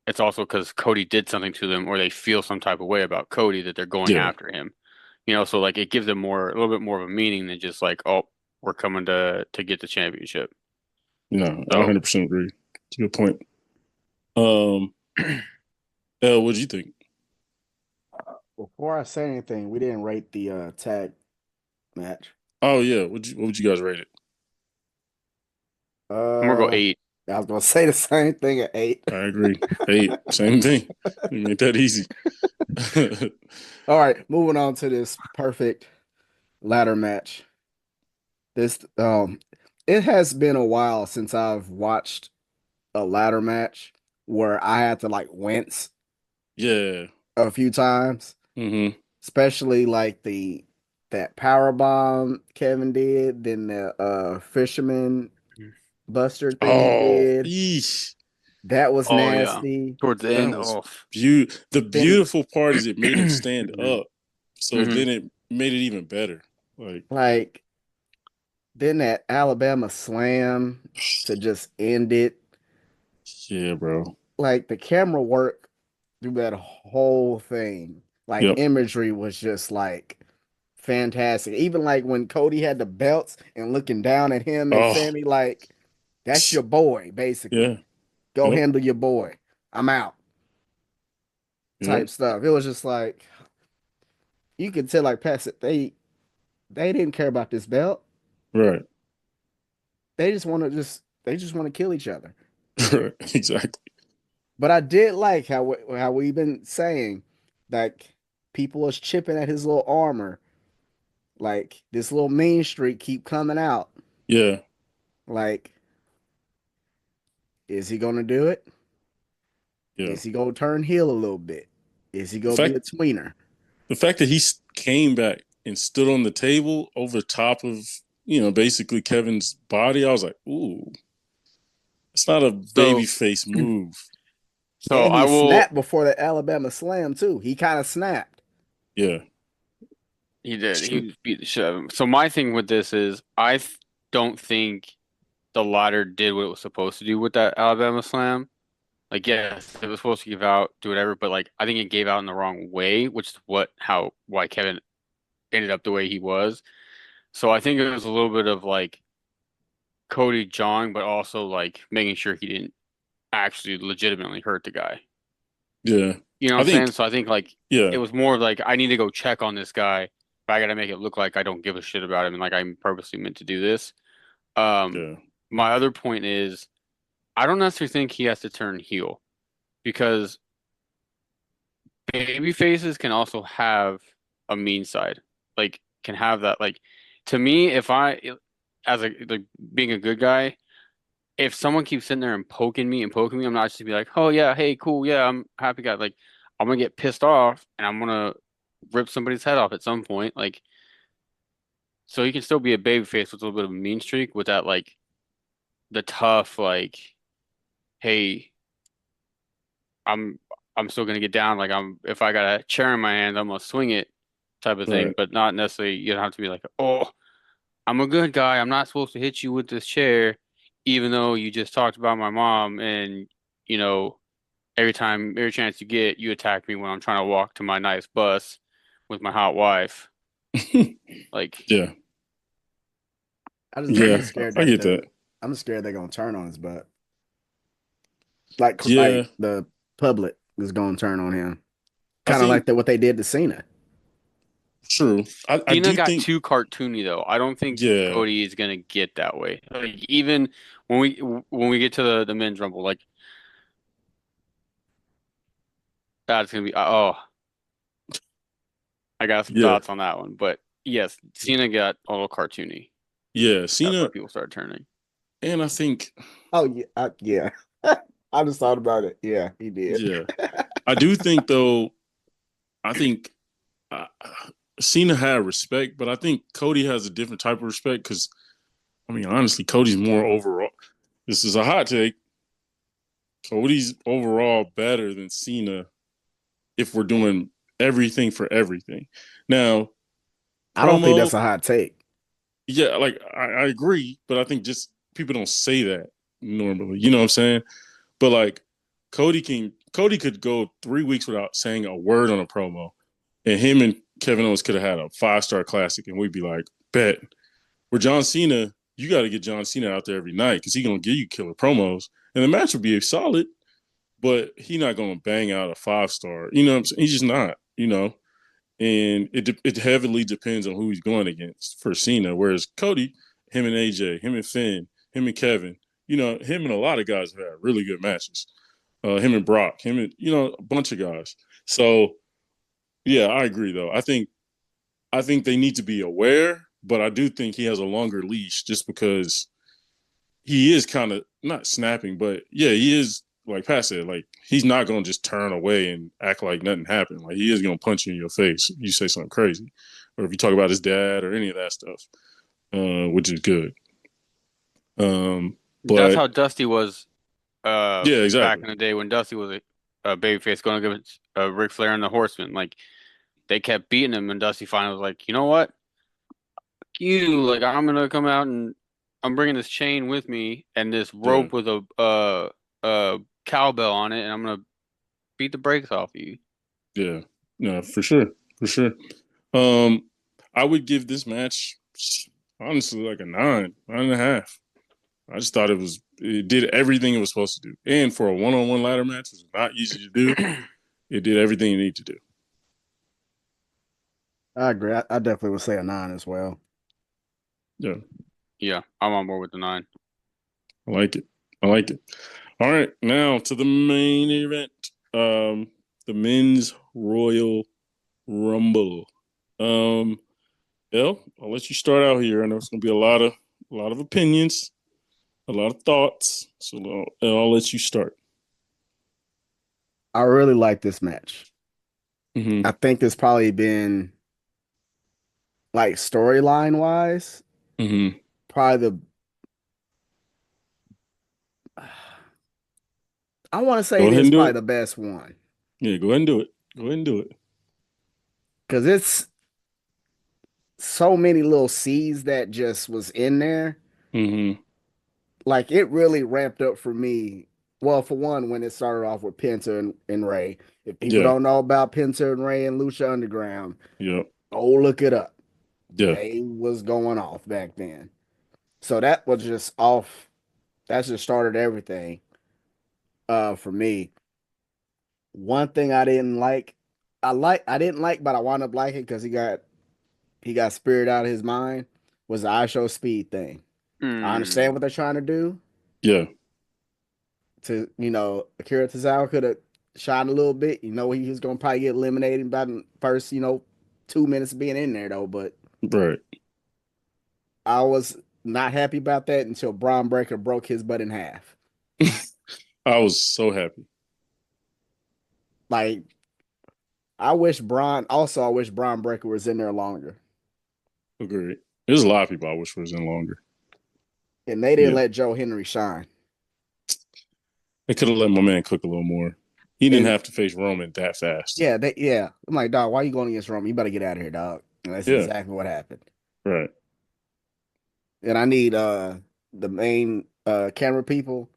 it's also because Cody did something to them, or they feel some type of way about Cody that they're going Yeah, after him. So like it gives them a little bit more of a meaning than just like, oh, we're coming to get the championship. no, I So 100% agree. It's a good point. Um, what do you think? Before I say anything, we didn't rate the tag match. Oh yeah, what would you guys rate it? I'm gonna go Uh, 8. I was gonna say the same thing at 8. I agree. 8, same thing. You made that easy. All right, moving on to this perfect ladder match. This it has been a while since I've watched a ladder match where I had to like wince Yeah. a few times, Hmm. especially like the that power bomb Kevin did, then the fisherman buster thing he Oh, did. eesh. That was Oh yeah, nasty. towards the That end. was Oh, the Then beautiful part is it made him stand hmm up. So hmm then it made it even better. Like, like then that Alabama slam to just end it. yeah, bro. Like the camera work through that whole thing. Like Yep. imagery was just like fantastic. Even like when Cody had the belts and looking down at him and Oh, Sammy, like, that's your boy, yeah. basically. Go Yep. handle your boy. I'm out. Yep. Type stuff. It was just like you could tell like past it, they didn't care about this belt. Right. They just want to kill each other. Right. Exactly. But I did like how we've been saying like people is chipping at his little armor. Like this little mean streak keep coming out. Yeah. Like, is he gonna do it? Yeah. Is he gonna turn heel a little bit? Is he The gonna be fact a tweener? the fact that came back and stood on the table over top of, basically Kevin's body, I was like, ooh, it's not a baby so face move. so And I he will. snapped before the Alabama slam too. He kind of snapped. Yeah. He It's did. true. He beat the shit out of him. So my thing with this is don't think the ladder did what it was supposed to do with that Alabama slam. Like, yes, it was supposed to give out, do whatever, but like I think it gave out in the wrong way, which is why Kevin ended up the way he was. So I think it was a little bit of like Cody jawing, but also like making sure he didn't actually legitimately hurt the guy. Yeah. You know what I I'm saying? think, So I think like yeah. it was more of like I need to go check on this guy, but I gotta make it look like I don't give a shit about him and like I'm purposely meant to do this. Um, Yeah. my other point is I don't necessarily think he has to turn heel because baby faces can also have a mean side. Like can have that like to me if I as a like being a good guy, if someone keeps sitting there and poking me, I'm not just gonna be like, oh yeah, hey, cool, yeah, I'm happy guy. Like, I'm gonna get pissed off and I'm gonna rip somebody's head off at some point. Like, so he can still be a babyface with a little bit of a mean streak with that, like, the tough, like, hey, I'm I'm still gonna get down. Like, if I got a chair in my hand, I'm gonna swing it type of thing, Right. but not necessarily you don't have to be like, oh, I'm a good guy. I'm not supposed to hit you with this chair, even though you just talked about my mom and you know. Every chance you get, you attack me when I'm trying to walk to my nice bus with my hot wife. Like, Yeah. I'm Yeah. just scared I that get that. I'm just scared they're gonna turn on his butt. Yeah. Like the public is gonna turn on him. I Kind of like think what they did to Cena. true. I Cena do got think, too cartoony though. I don't think yeah. Cody is gonna get that way. Like, even when we get to the men's rumble, like that's gonna be oh, I got some Yeah. thoughts on that one. But yes, Cena got a little cartoony. Yeah. That's why Cena, people started turning. and I think, Oh yeah, yeah. I just thought about it. Yeah, he did. yeah. I do think, though, I think uh, Cena had respect, but I think Cody has a different type of respect because, I mean, honestly, Cody's more overall. This is a hot take. Cody's overall better than Cena if we're doing everything for everything. Now, I don't think that's promo, a hot take. yeah, like I agree, but I think just people don't say that normally. You know what I'm saying? But like Cody could go 3 weeks without saying a word on a promo, and him and Kevin Owens could have had a 5-star classic, and we'd be like, bet. Where John Cena, you got to get John Cena out there every night because he's gonna give you killer promos, and the match would be solid, but he's not gonna bang out a 5-star. You know what I'm saying? He's just not. You know, and it heavily depends on who he's going against for Cena. Whereas Cody, him and AJ, him and Finn, him and Kevin, you know, him and a lot of guys have had really good matches. Him and Brock, him and a bunch of guys. So yeah, I agree though. I think they need to be aware, but I do think he has a longer leash just because he is kind of not snapping, but yeah, he is like Pat said, like he's not gonna just turn away and act like nothing happened. Like he is gonna punch you in your face if you say something crazy, or if you talk about his dad or any of that stuff, which is good. Um, That's but how Dusty was yeah, back exactly. in the day when Dusty was a babyface going against Ric Flair and the Horseman. Like, they kept beating him, and Dusty finally was like, you know what? You like I'm gonna come out and I'm bringing this chain with me and this Yeah, rope with a cowbell on it, and I'm gonna beat the brakes off you. yeah, no, for sure, for sure. Um, I would give this match honestly like a 9.5. I just thought it did everything it was supposed to do. And for a one-on-one ladder match, which is not easy to do, it did everything it needed to do. I agree. I definitely would say a 9 as well. Yeah, Yeah, I'm on board with the 9. I like it. I like it. All right, now to the main event. The men's Royal Rumble. Um, I'll let you start out here. I know it's gonna be a lot of opinions, a lot of thoughts. So I'll let you start. I really like this match. I Mm-hmm. think it's probably been like storyline wise, Mm-hmm. probably the I want to say Go it ahead is and do probably it. the best one Yeah, go ahead and do it. Go ahead and do it. because it's so many little C's that just was in there. Mm-hmm. Like it really ramped up for me. Well, for one, when it started off with Penta and Ray. If people Yeah. don't know about Penta and Ray and Lucha Underground, Yeah. go look it up. Yeah. They was going off back then. So that was just off. That just started everything for me. One thing I didn't like, I didn't like, but I wound up liking because he got spirit out of his mind was the I show speed thing. I Hmm. understand what they're trying to do. Yeah. To Akira Tozawa could have shot a little bit. He was gonna probably get eliminated by the first 2 minutes of being in there though. But Right. I was not happy about that until Braun Breaker broke his butt in half. I was so happy. Like I wish Braun. Also, I wish Braun Breaker was in there longer, Agreed. There's a lot of people I wish was in longer. and they didn't Yeah, let Joe Henry shine. they could have let my man cook a little more. He didn't And have to face Roman that fast. yeah. I'm like, dog, why you going against Roman? You better get out of here, dog. And that's Yeah, exactly what happened. right. And I need the main camera people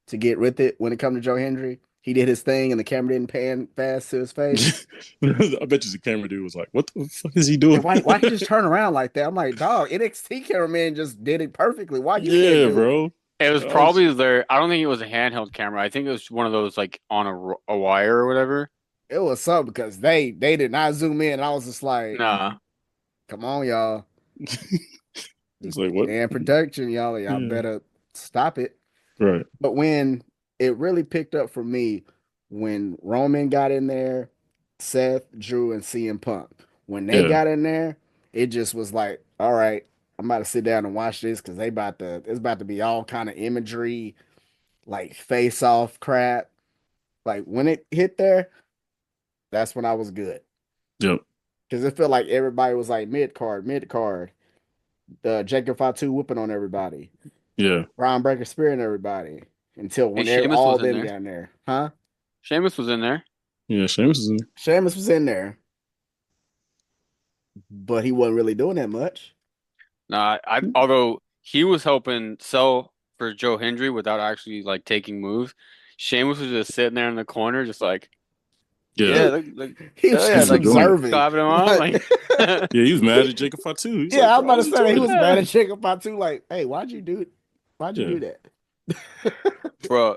to get with it when it comes to Joe Hendry. He did his thing and the camera didn't pan fast to his face. I bet you the camera dude was like, "What the fuck is he And doing?" why he just turn around like that? I'm like, dog, NXT cameraman just did it perfectly. Why you can't Yeah, do it? bro. It was I was, probably their. I don't think it was a handheld camera. I think it was one of those like on a wire or whatever. It was something because they did not zoom in. I was just like, Nah. come on, y'all. it's like what? And production, y'all Yeah, better stop it. right. But when it really picked up for me, when Roman got in there, Seth, Drew, and CM Punk, when they Yeah, got in there, it just was like, all right, I'm about to sit down and watch this because it's about to be all kind of imagery, like face off crap. Like when it hit there, that's when I was good. yep, Because it felt like everybody was like mid card. Jacob Fatu whooping on everybody. yeah, Brian Breaker spearing everybody until Hey, when Sheamus all was of in them there. got in there. Huh? Sheamus was in there. yeah. Sheamus is in there. Sheamus was in there, but he wasn't really doing that much. Nah, I although he was helping sell for Joe Hendry without actually like taking moves. Sheamus was just sitting there in the corner, just like, Yeah, yeah, He, like, he was oh yeah, just he's like enjoying it. observing. clapping him on, But like, Yeah, he was mad at Jacob Fatu. He's yeah, like, I was bro, I about to was say that he enjoying was it. mad yeah, at Jacob Fatu. Like, hey, why'd you do it? Why'd you Yeah, do that? bro.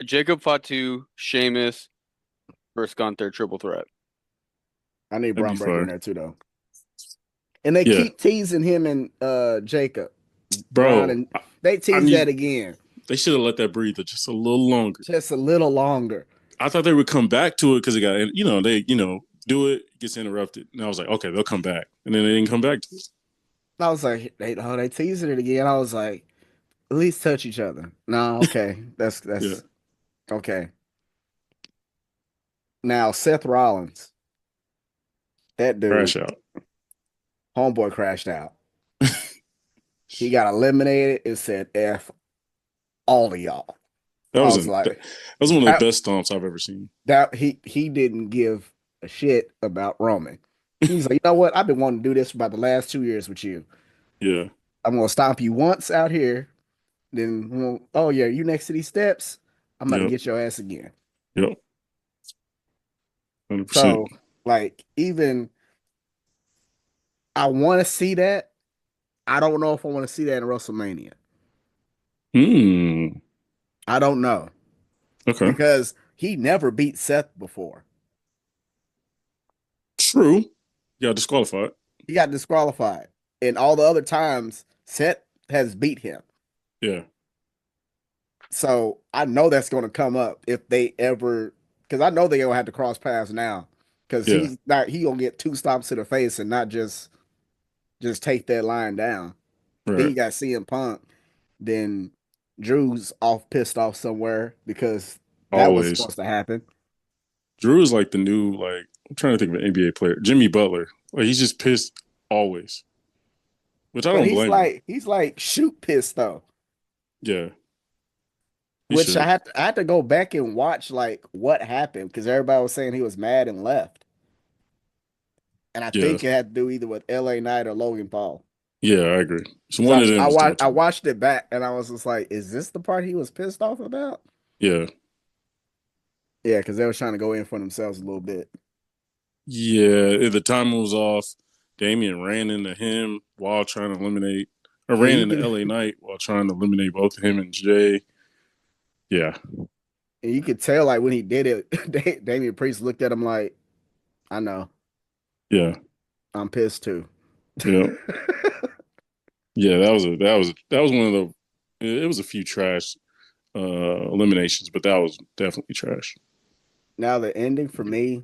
Jacob Fatu, Sheamus versus Gunther triple threat. I need that'd be Braun Breaker in fire. there too, though. And they Yeah, keep teasing him and Jacob, Braun, bro. and they I tease that need. again, They should have let that breathe just a little longer. just a little longer. I thought they would come back to it because it got, they, do it, gets interrupted. And I was like, okay, they'll come back. And then they didn't come back to it. I was like, they teasing it again. I was like, at least touch each other. No, okay, Yeah, that's okay. Now Seth Rollins, that dude, crash out. homeboy crashed out. He got eliminated and said F all of y'all. That I was was that like, was one of the that best stomps I've ever seen. that he didn't give a shit about Roman. He's like, you know what? I've been wanting to do this for about the last 2 years with you. Yeah, I'm gonna stomp you once out here, then oh yeah, you next to these steps. I'm about to yep, get your ass again. yep, 100%. So like even I want to see that. I don't know if I want to see that in WrestleMania. Hmm. I don't know Okay. because he never beat Seth before. True. Got disqualified. He got disqualified, and all the other times Seth has beat him. Yeah, So I know that's going to come up if they ever, because I know they're gonna have to cross paths now, because yeah, he gonna get two stomps to the face and not just take that line down. Then right. you got CM Punk. Then Drew's off pissed off somewhere because that was Always. supposed to happen. Drew is like the new, like, I'm trying to think of an NBA player. Jimmy Butler. Like, he's just pissed always, which I But don't blame him. he's like shoot pissed though. Yeah, he Which should. I had to go back and watch like what happened because everybody was saying he was mad and left. And I Yeah, think it had to do either with LA Knight or Logan Paul. yeah, I agree. So one of Because them was doing I too much. watched it back and I was just like, is this the part he was pissed off about? Yeah, Yeah, because they were trying to go in for themselves a little bit. yeah. The timing was off. Damian ran into him while trying to eliminate, or And ran you into could LA Knight while trying to eliminate both him and Jay. Yeah, and you could tell like when he did it, Damian Priest looked at him like, I know, yeah, I'm pissed too. yeah, yeah. That was one of the. It was a few trash eliminations, but that was definitely trash. Now the ending for me,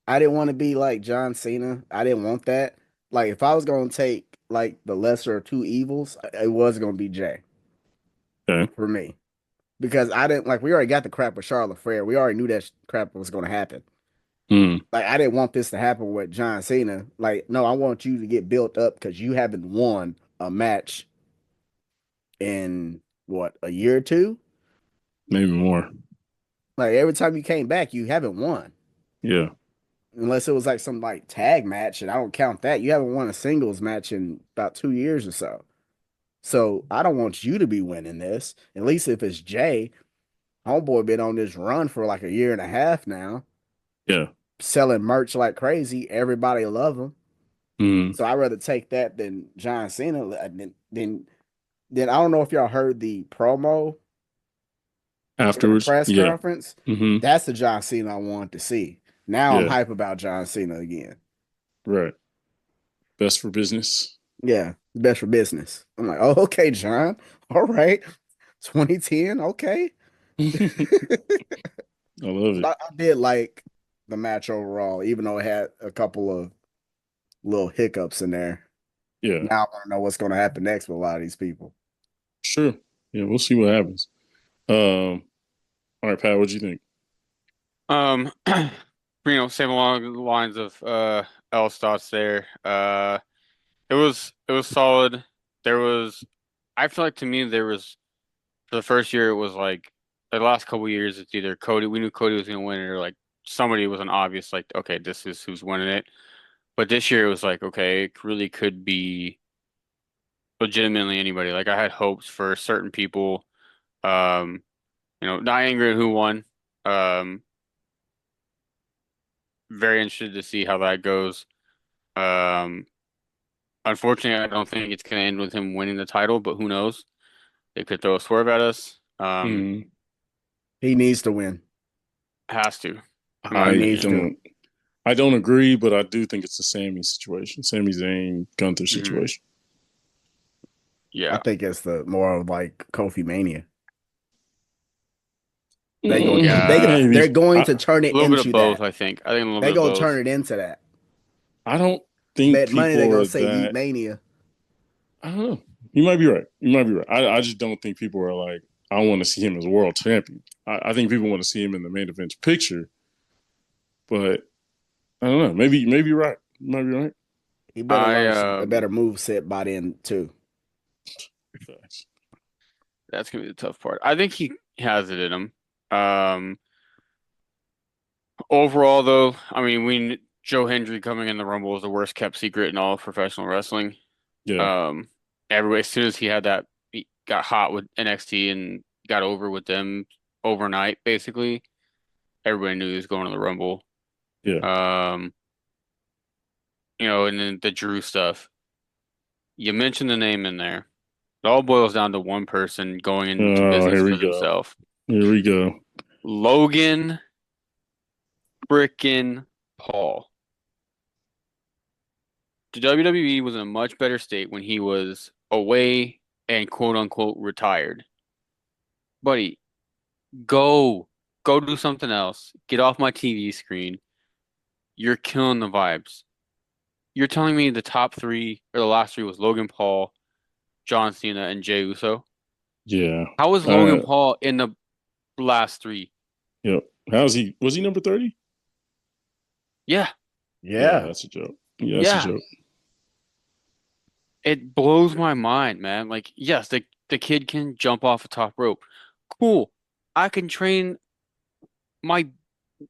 I didn't want to be like John Cena. I didn't want that. Like if I was gonna take like the lesser of two evils, it was gonna be Jay Okay. for me because I didn't like. We already got the crap with Charlotte Flair. We already knew that crap was gonna happen. Mm, Like I didn't want this to happen with John Cena. Like no, I want you to get built up because you haven't won a match in what a year or two. maybe more. Like every time you came back, you haven't won. Yeah. Unless it was like some like tag match, and I don't count that. You haven't won a singles match in about 2 years or so. So I don't want you to be winning this. At least if it's Jay, homeboy been on this run for like a year and a half now, Yeah. selling merch like crazy. Everybody love him. Mm. So I'd rather take that than John Cena. Then I don't know if y'all heard the promo during the Afterwards. press Yeah. conference. Hmm. That's the John Cena I wanted to see. Now I'm Yeah. hype about John Cena again. Right. Best for business. Yeah, best for business. I'm like, oh, okay, John. All right. 2010. Okay. I love But it. I did like the match overall, even though it had a couple of little hiccups in there. Yeah. Now I want to know what's going to happen next with a lot of these people. Sure. Yeah. We'll see what happens. All right, Pat. What do you think? Um, same along the lines of L's thoughts there. It was solid. There was, I feel like to me there was for the first year it was like the last couple years it's either Cody. We knew Cody was gonna win it, or like somebody was an obvious like okay this is who's winning it. But this year it was like okay it really could be legitimately anybody. Like I had hopes for certain people. Um, not angry at who won. Um, very interested to see how that goes. Um, Unfortunately, I don't think it's going to end with him winning the title, but who knows? They could throw a swerve at us. Mm, He needs to win. Has to, in my He I needs opinion. to. don't. I don't agree, but I do think it's the Sammy situation, Sami Zayn Gunther Hmm. situation. I Yeah. think it's the more of like Kofi Mania. They go Yeah. they're Maybe going I. to turn A it little bit of into both, that. I think. I think a little They bit of gonna both. turn it into that. I don't think Bet money they people gonna are say Yeet that. Mania. I don't know. You might be right. You might be right. I just don't think people are like. I want to see him as world champion. I think people want to see him in the main event picture, but I don't know. Maybe you're right. You might be right. He better I learn a better move set by then too. Facts. That's gonna be the tough part. I think he has it in him. Um, Overall though, I mean, Joe Hendry coming in the Rumble was the worst kept secret in all of professional wrestling. Yeah. Um, as soon as he got hot with NXT and got over with them overnight, basically, everybody knew he was going to the Rumble. Yeah. Um, and then the Drew stuff. You mentioned the name in there. It all boils down to one person going into Oh, business here for we go. themselves. Here we go. Logan frickin' Paul. The WWE was in a much better state when he was away and quote unquote retired. Buddy, go, go do something else. Get off my TV screen. You're killing the vibes. You're telling me the top three or the last three was Logan Paul, John Cena, and Jey Uso. Yeah. How was Logan Uh, Paul in the last three? yep. How's he? Was he number 30? Yeah, Yeah, Yeah. that's a joke. Yeah, that's a yeah. joke. It blows my mind, man. Like, yes, the kid can jump off a top rope. Cool. I can train my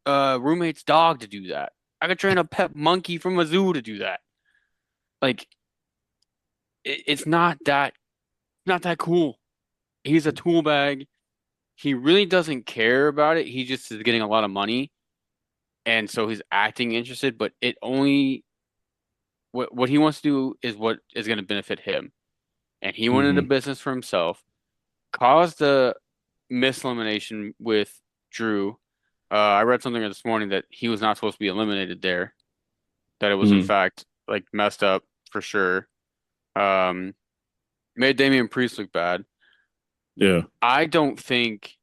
roommate's dog to do that. I could train a pet monkey from a zoo to do that. Like, it's not that cool. He's a tool bag. He really doesn't care about it. He just is getting a lot of money, and so he's acting interested. But it only what he wants to do is what is going to benefit him. And he went into Hmm. business for himself, caused the miselimination with Drew. I read something this morning that he was not supposed to be eliminated there. That it was in Hmm. fact like messed up for sure. Um, Made Damian Priest look bad. Yeah. I don't think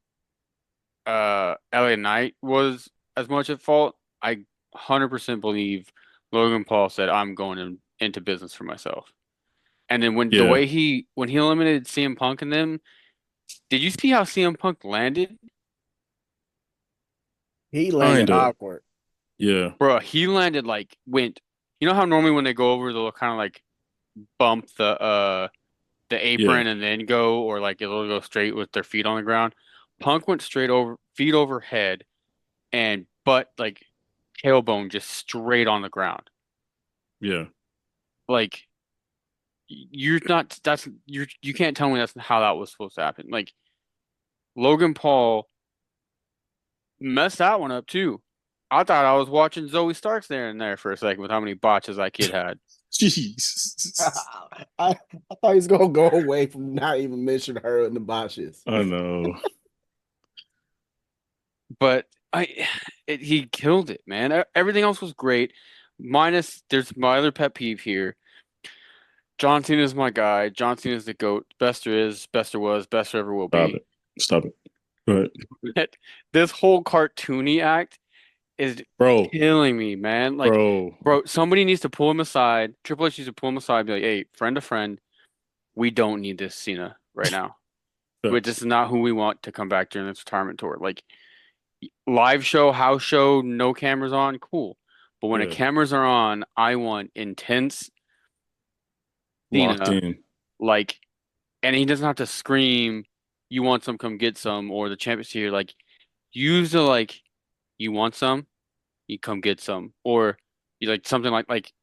Elliot Knight was as much at fault. I 100% believe Logan Paul said, "I'm going into business for myself. And then Yeah, when he eliminated CM Punk and them, did you see how CM Punk landed? He landed kinda. awkward. Yeah, Bro, he landed like went. You know how normally when they go over, they'll kind of like bump the yeah, apron and then go, or like it'll go straight with their feet on the ground. Punk went straight over, feet over head, and butt like tailbone just straight on the ground. yeah. Like you're not you can't tell me that's how that was supposed to happen. Like Logan Paul messed that one up too. I thought I was watching Zoe Starks there and there for a second with how many botches that kid had. Jesus. I thought he was gonna go away from not even mentioning her in the botches. I know. But he killed it, man. Everything else was great. Minus, there's my other pet peeve here. John Cena is my guy. John Cena is the GOAT. Best there is, best there was, best there ever will Stop be. it. Stop it. Go ahead. This whole cartoony act is Bro, killing me, man. Like, bro. bro, somebody needs to pull him aside. Triple H needs to pull him aside and be like, hey, friend to friend, we don't need this Cena right now. This Facts. is not who we want to come back during this retirement tour. Like, live show, house show, no cameras on, cool. But when the Yeah. cameras are on, I want intense Locked Cena, in. like, and he doesn't have to scream, "You want some? Come get some," or the champion's here. Like, use the like, "You want some? You come get some," or you like something like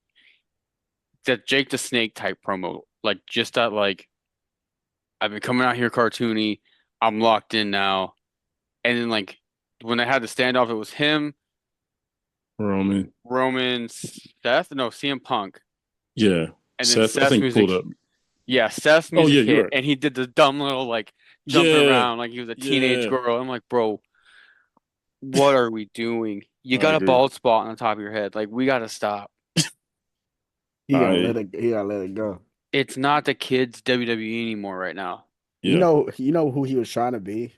that Jake the Snake type promo, like just that like I've been coming out here cartoony, I'm locked in now, and then like when they had the standoff, it was him, Roman. Roman, Seth, no CM Punk. Yeah. And then Seth, I Seth's think, pulled music, up. yeah, Seth's Oh, music yeah, you're hit, right. and he did the dumb little like jumping Yeah. around like he was a teenage Yeah. girl. I'm like, bro, what are we doing? You I got a agree. bald spot on the top of your head. Like, we gotta stop. I, He gotta let it go. It's not the kids WWE anymore right now. yeah. You know who he was trying to be?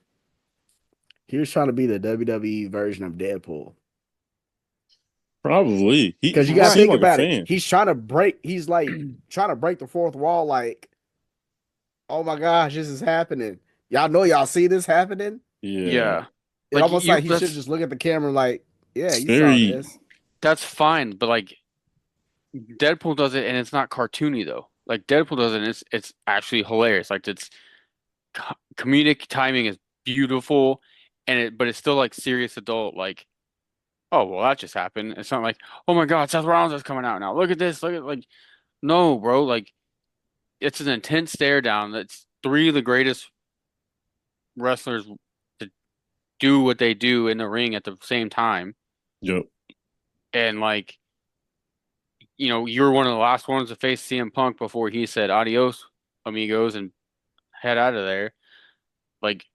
He was trying to be the WWE version of Deadpool. Probably. Because you He gotta Right. seemed think like a about it. fan. He's like trying to break the fourth wall, like, oh my gosh, this is happening. Y'all know y'all see this happening? Yeah. Yeah. It Like almost you like he should that's just look at the camera like, yeah, It's you saw very, this. that's fine, but like Deadpool does it and it's not cartoony though. Like Deadpool does it and it's actually hilarious. Like it's comedic timing is beautiful and it but it's still like serious adult like oh well that just happened. It's not like oh my God Seth Rollins is coming out now. Look at this. Look at like no bro like it's an intense stare down. That's three of the greatest wrestlers to do what they do in the ring at the same time. yep. And like, you're one of the last ones to face CM Punk before he said adios, amigos, and head out of there. Like,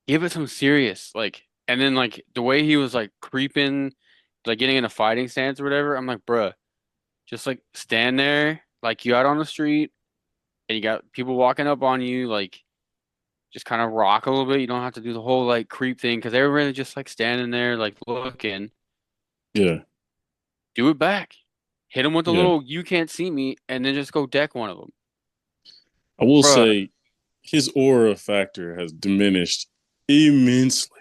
give it some serious. Like, and then like the way he was like creeping, like getting in a fighting stance or whatever, I'm like, bruh, just like stand there, like you out on the street and you got people walking up on you, like just kind of rock a little bit. You don't have to do the whole like creep thing because everybody just like standing there, like looking. Yeah. Do it back. Hit them with a Yeah. little "you can't see me" and then just go deck one of them, I will bruh. say his aura factor has diminished immensely.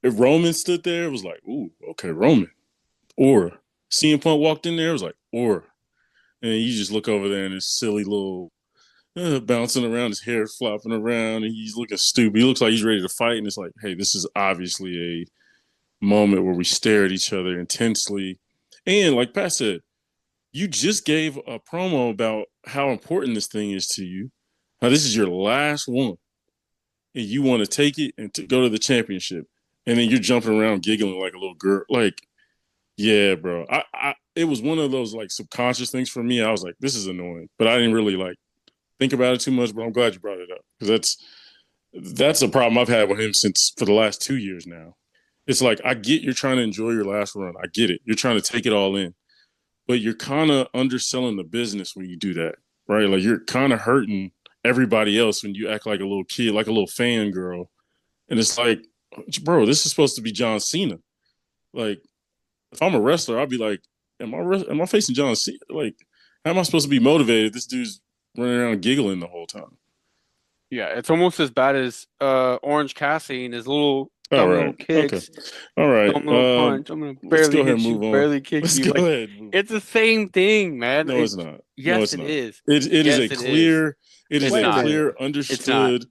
If Roman stood there, it was like, ooh, okay, Roman. Aura. CM Punk walked in there, it was like, aura. And you just look over there and this silly little bouncing around, his hair flopping around, and he's looking stupid. He looks like he's ready to fight, and it's like, hey, this is obviously a moment where we stare at each other intensely. And like Pat said, you just gave a promo about how important this thing is to you. Now this is your last one, and you want to take it and to go to the championship, and then you're jumping around giggling like a little girl. Like, yeah, bro. It was one of those like subconscious things for me. I was like, this is annoying, but I didn't really like think about it too much. But I'm glad you brought it up because that's a problem I've had with him since for the last 2 years now. It's like I get you're trying to enjoy your last run. I get it. You're trying to take it all in, but you're kind of underselling the business when you do that, right? Like you're kind of hurting everybody else when you act like a little kid, like a little fangirl. And it's like, bro, this is supposed to be John Cena. Like, if I'm a wrestler, I'll be like, am I facing John Cena? Like, how am I supposed to be motivated? This dude's running around giggling the whole time. Yeah, it's almost as bad as Orange Cassidy and his little All dumb right. little Okay. kicks, All right. dumb little punch. I'm gonna Let's go barely ahead and hit you, move on. barely kick Let's you. go Like ahead. And move. it's the same thing, man. No, it's not. No, Yes, it's it not. is. It is a Yes, it is. clear. It is It's Wait a a not. minute. clear, It's not. understood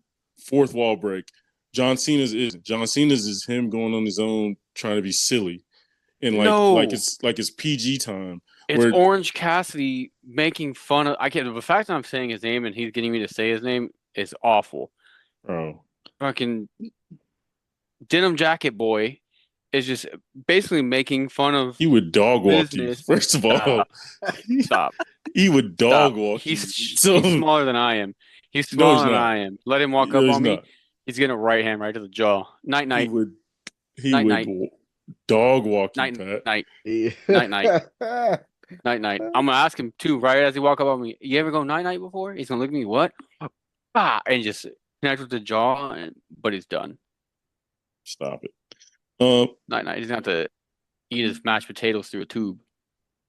fourth wall break. John Cena's is John Cena's is him going on his own, trying to be silly, and No, it's PG time it's where Orange Cassidy making fun of. I can't. The fact that I'm saying his name and he's getting me to say his name is awful. oh Fucking Denim Jacket Boy is just basically making fun of he would dog walk you. business. First of Stop. all, Stop. he would Stop. dog walk you. He's So smaller than I am. He's no, he's smaller than not. I am. Let him walk No, up he's on me. not. He's getting a right hand right to the jaw. Night He night. would he Night would night. dog walk you, Night Pat. night. Yeah. Night night. Night night. I'm gonna ask him too, right as he walk up on me. You ever go night night before? He's gonna look at me, what? Ah, and just connect with the jaw, but he's done. Stop it. Night night. He's gonna have to eat his mashed potatoes through a tube.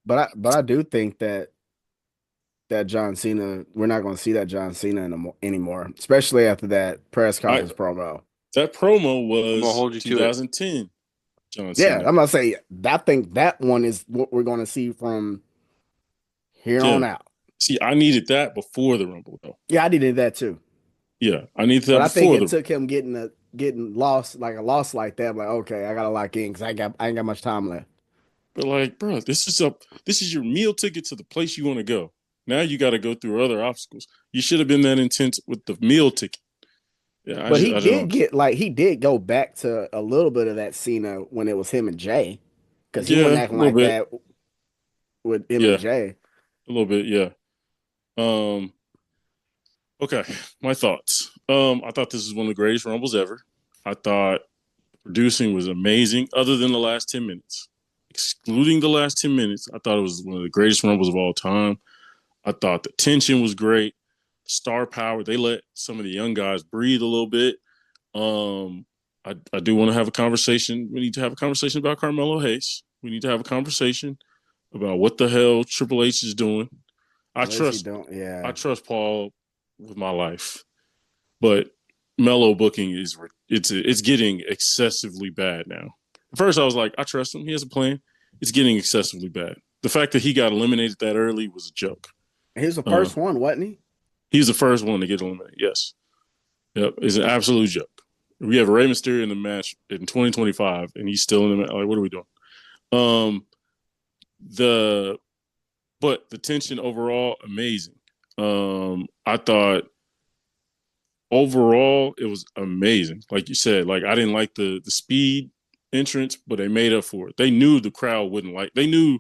But I do think that John Cena, we're not going to see that John Cena anymore, especially after that press I conference promo. that promo I'm gonna was hold you to it. 2010. John Yeah, Cena. I'm not saying. I think that one is what we're going to see from here Yeah. on out. See, I needed that before the Rumble, though. Yeah, I needed that too. Yeah, I needed that But I think before it took him getting lost, like a loss like that. Like, okay, I gotta lock in because I ain't got much time left. But like, bro, this is your meal ticket to the place you want to go. Now you got to go through other obstacles. You should have been that intense with the meal ticket. Yeah, But he I did don't. get he did go back to a little bit of that Cena when it was him and Jay, because he wasn't Yeah, a acting little like bit. that with him Yeah, and Jay. a little bit. Yeah. Um. Okay, my thoughts. I thought this was one of the greatest Rumbles ever. I thought producing was amazing, other than the last 10 minutes. Excluding the last 10 minutes, I thought it was one of the greatest Rumbles of all time. I thought the tension was great. Star power. They let some of the young guys breathe a little bit. I do want to have a conversation. We need to have a conversation about Carmelo Hayes. We need to have a conversation about what the hell Triple H is doing. I What is he trust doing? I Yeah, trust Paul with my life, but Melo booking is it's getting excessively bad now. At first, I was like, I trust him. He has a plan. It's getting excessively bad. The fact that he got eliminated that early was a joke. he was the Uh, first one, wasn't he? he was the first one to get eliminated. Yes. Yep. It's an absolute joke. We have Rey Mysterio in the match in 2025, and he's still in the match. Like, what are we doing? Um, the but the tension overall amazing. I thought overall it was amazing. Like you said, like I didn't like the speed entrance, but they made up for it. They knew the crowd wouldn't like. They knew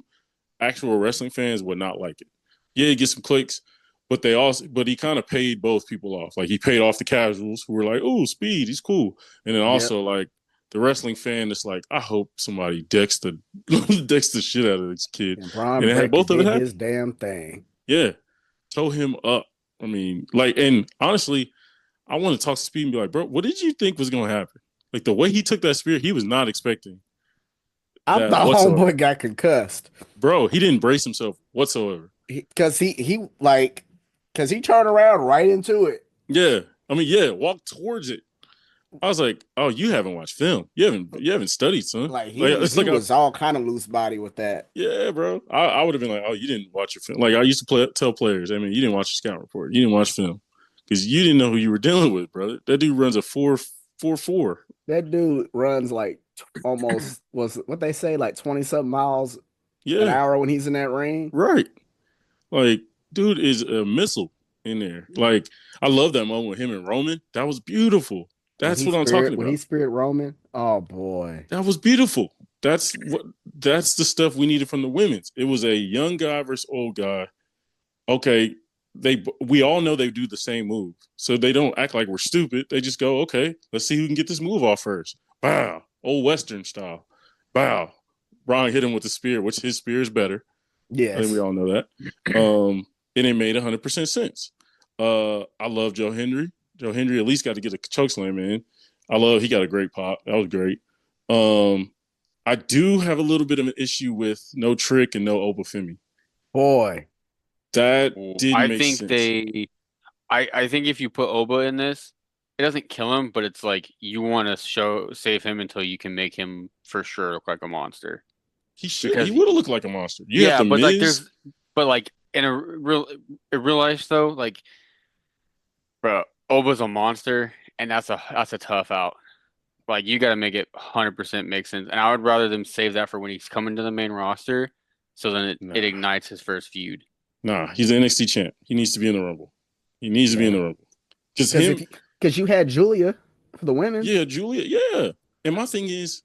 actual wrestling fans would not like it. Yeah, he gets some clicks, but he kind of paid both people off. Like he paid off the casuals who were like, "Oh, speed, he's cool," and then Yep. also like the wrestling fan that's like, "I hope somebody decks the decks the shit out of this kid," And and Braun it had Breaker both of it did happen. his damn thing. Yeah, toe him up. I mean, like, and honestly, I want to talk to Speed and be like, bro, what did you think was going to happen? Like the way he took that spear, he was not expecting I that thought whatsoever. homeboy got concussed. Bro, he didn't brace himself whatsoever. Because he turned around right into it. Yeah. I mean, yeah, walk towards it. I was like, oh, you haven't watched film. You haven't studied, son. Like It's he like was all kind of loose body with that. yeah, bro. I would have been like, oh, you didn't watch your film. Like I used to tell players, I mean, you didn't watch the scout report. You didn't watch film. Because you didn't know who you were dealing with, brother. That dude runs a 4.44. That dude runs like almost was what they say, like 20 something miles an Yeah, hour when he's in that ring. right. Like, dude is a missile in there. Like, I love that moment with him and Roman. That was beautiful. That's what I'm talking When he about. spirit Roman, oh boy. That was beautiful. That's the stuff we needed from the women's. It was a young guy versus old guy. Okay, we all know they do the same move. So they don't act like we're stupid. They just go, okay, let's see who can get this move off first. Bow. Old Western style. Bow. Ron hit him with the spear, which his spear is better. I think we Yes. all know that. And it made 100% sense. I love Joe Henry. Joe Henry at least got to get a chokeslam in. He got a great pop. That was great. I do have a little bit of an issue with no Trick and no Obafemi. Boy, That didn't I make think sense. I think if you put Oba in this, it doesn't kill him, but it's like you want to save him until you can make him for sure look like a monster. He should. He Because would have looked like a monster. You have yeah, the but like Miz. there's but like in real life though, like bro, Oba's a monster, and that's a tough out. Like you got to make it 100% make sense. And I would rather them save that for when he's coming to the main roster, so then it Nah, ignites his first feud. nah. He's an NXT champ. He needs to be in the Rumble. He needs to be in yeah. the Rumble. Because Because if him, you, because you had Julia for the women. yeah, Julia, yeah. And my thing is,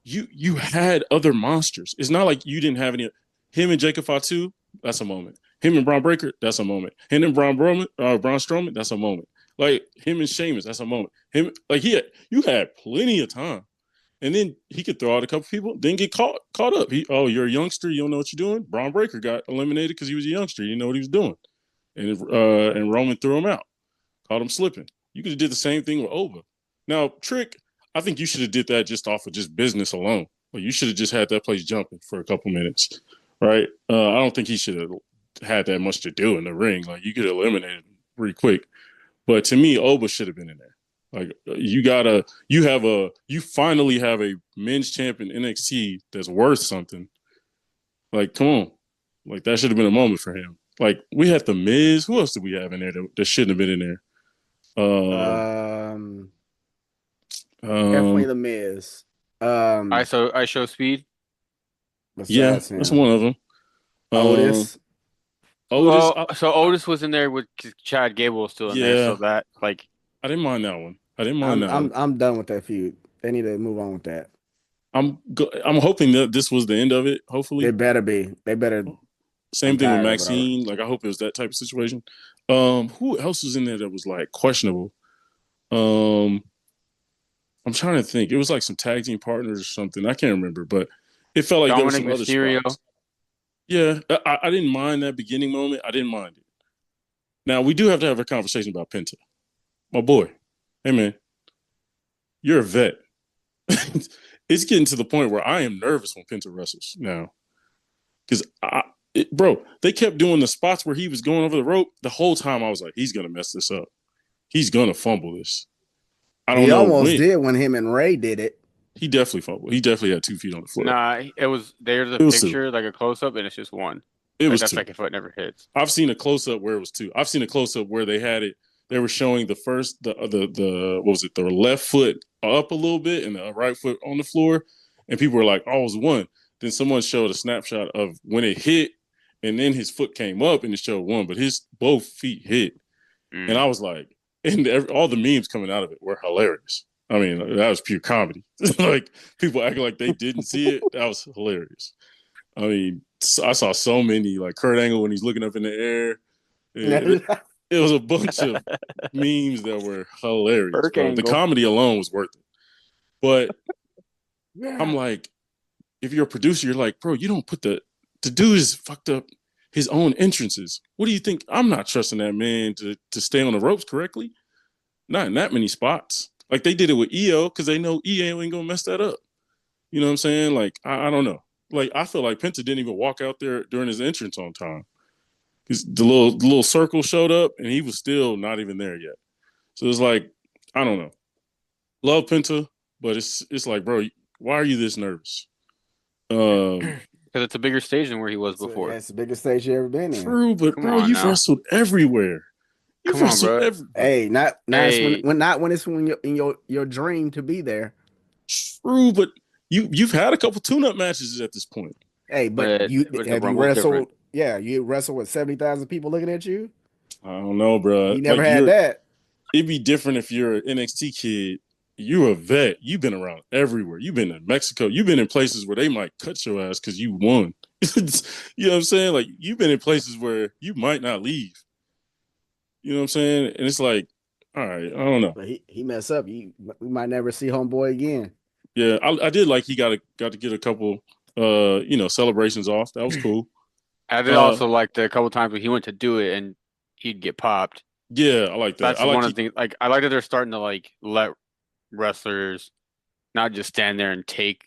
you had other monsters. It's not like you didn't have any. Him and Jacob Fatu, that's a moment. Him and Braun Breaker, that's a moment. Him and Braun Strowman, that's a moment. Like him and Sheamus, that's a moment. Him, like you had plenty of time, and then he could throw out a couple people, then get caught up. You're a youngster, you don't know what you're doing. Braun Breaker got eliminated because he was a youngster, you didn't know what he was doing, and Roman threw him out, caught him slipping. You could have did the same thing with Ova. Now Trick, I think you should have did that just off of just business alone. Like you should have just had that place jumping for a couple minutes, right? I don't think he should have had that much to do in the ring. Like you could eliminate him pretty quick. But to me, Oba should have been in there. Like you finally have a men's champion NXT that's worth something. Like, come on, like that should have been a moment for him. Like we had the Miz. Who else did we have in there that shouldn't have been in there? Um, Um, definitely um, the Miz. I show speed. yeah, Besides that's him, one of them. Um, Otis. Otis, Well, so Otis was in there with Chad Gable was still in there, so yeah, that like I didn't mind that one. I didn't mind I'm that I'm one. I'm done with that feud. They need to move on with that. I'm hoping that this was the end of it. It Hopefully, better be. They better. I'm same thing with tired of it already. Maxine. Like I hope it was that type of situation. Who else was in there that was like questionable? Um, I'm trying to think. It was like some tag team partners or something. I can't remember, but it felt like there was Dominic some other Mysterio. spots. Yeah, I didn't mind that beginning moment. I didn't mind it. Now we do have to have a conversation about Penta, my boy. Hey man, you're a vet. It's getting to the point where I am nervous when Penta wrestles now because bro, they kept doing the spots where he was going over the rope the whole time. I was like, he's gonna mess this up. He's gonna fumble this. I don't He know almost when. did when him and Ray did it. He definitely fumbled. He definitely had 2 feet on the floor. Nah, it was there's a It was 2. picture like a close up, and it's just one. It Like was that 2. second foot never hits. I've seen a close up where it was 2. I've seen a close up where they had it. They were showing the what was it, the left foot up a little bit and the right foot on the floor, and people were like, "Oh, it was 1." Then someone showed a snapshot of when it hit, and then his foot came up and it showed 1, but his both feet hit, and Mm. I was like, and all the memes coming out of it were hilarious. I mean, that was pure comedy. Like people acting like they didn't see it. That was hilarious. I mean, I saw so many like Kurt Angle when he's looking up in the air. It, it was a bunch of memes that were hilarious, Burke bro. The angle. comedy alone was worth it. But I'm Yeah. like, if you're a producer, you're like, bro, you don't put the dude is fucked up his own entrances. What do you think? I'm not trusting that man to stay on the ropes correctly. Not in that many spots. Like they did it with EO because they know EO ain't gonna mess that up. You know what I'm saying? Like I don't know. Like I feel like Penta didn't even walk out there during his entrance on time. The little circle showed up and he was still not even there yet. So it's like I don't know. Love Penta, but it's like, bro, why are you this nervous? Um, Because it's a bigger stage than where he was So yeah, before. it's the biggest stage you ever been in. true, but Come bro, on you've now. wrestled everywhere. You've Come on, wrestled bro. everywhere. Hey, not it's Hey, when it's when you're in your dream to be there. True, but you've had a couple tune-up matches at this point. Hey, but but you but the have you Rumble's different. wrestled? Yeah, you wrestled with 70,000 people looking at you. I don't know, bro. You never Like had that. it'd be different if you're an NXT kid. You're a vet. You've been around everywhere. You've been in Mexico. You've been in places where they might cut your ass because you won. You know what I'm saying? Like you've been in places where you might not leave. You know what I'm saying? And it's like, all right, I don't know. But he messed up. We might never see homeboy again. Yeah, I did like he got to get a couple celebrations off. That was cool. I did Uh also like the couple times when he went to do it and he'd get popped. yeah, I like that. That's I like one of he the things. Like I like that they're starting to like let wrestlers not just stand there and take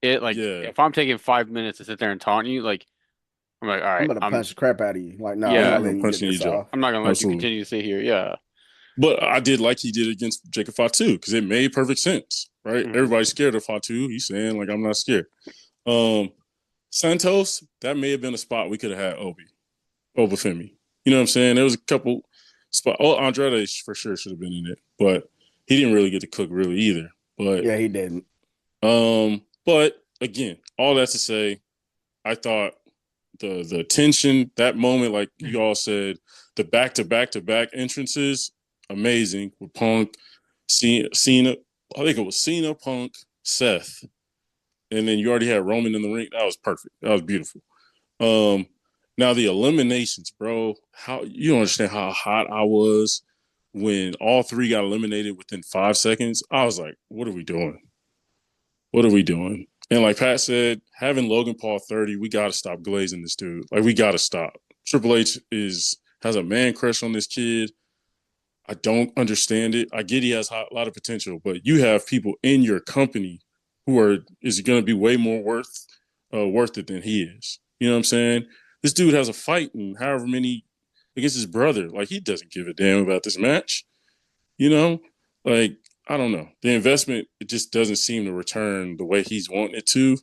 like Yeah, if I'm taking 5 minutes to sit there and taunt you, like I'm like, all I'm right, gonna punch the crap out of you. Like, no, I'm yeah, yeah, not I'm gonna letting you punch get in your this jaw. off. I'm not gonna let you Absolutely. continue to sit here. Yeah. But I did like he did against Jacob Fatu because it made perfect sense, right? Hmm. Everybody's scared of Fatu. He's saying like I'm not scared. Um, Santos, that may have been a spot we could have had Obafemi. You know what I'm saying? There was a couple spot. Oh, Andrade for sure should have been in it, but he didn't really get to cook really either. But Yeah, he didn't. but again, all that to say, I thought the tension, that moment, like you all said, the back to back to back entrances, amazing with Punk, Cena. I think it was Cena, Punk, Seth, and then you already had Roman in the ring. That was perfect. That was beautiful. Um, Now the eliminations, bro. How you don't understand how hot I was when all three got eliminated within 5 seconds. I was like, "What are we doing? What are we doing?" And like Pat said, having Logan Paul 30, we got to stop glazing this dude. Like we got to stop. Triple H has a man crush on this kid. I don't understand it. I get he has a lot of potential, but you have people in your company who is going to be way more worth it than he is. You know what I'm saying? This dude has a fight and however many against his brother. Like he doesn't give a damn about this match. You know, like I don't know. The investment it just doesn't seem to return the way he's wanting it to.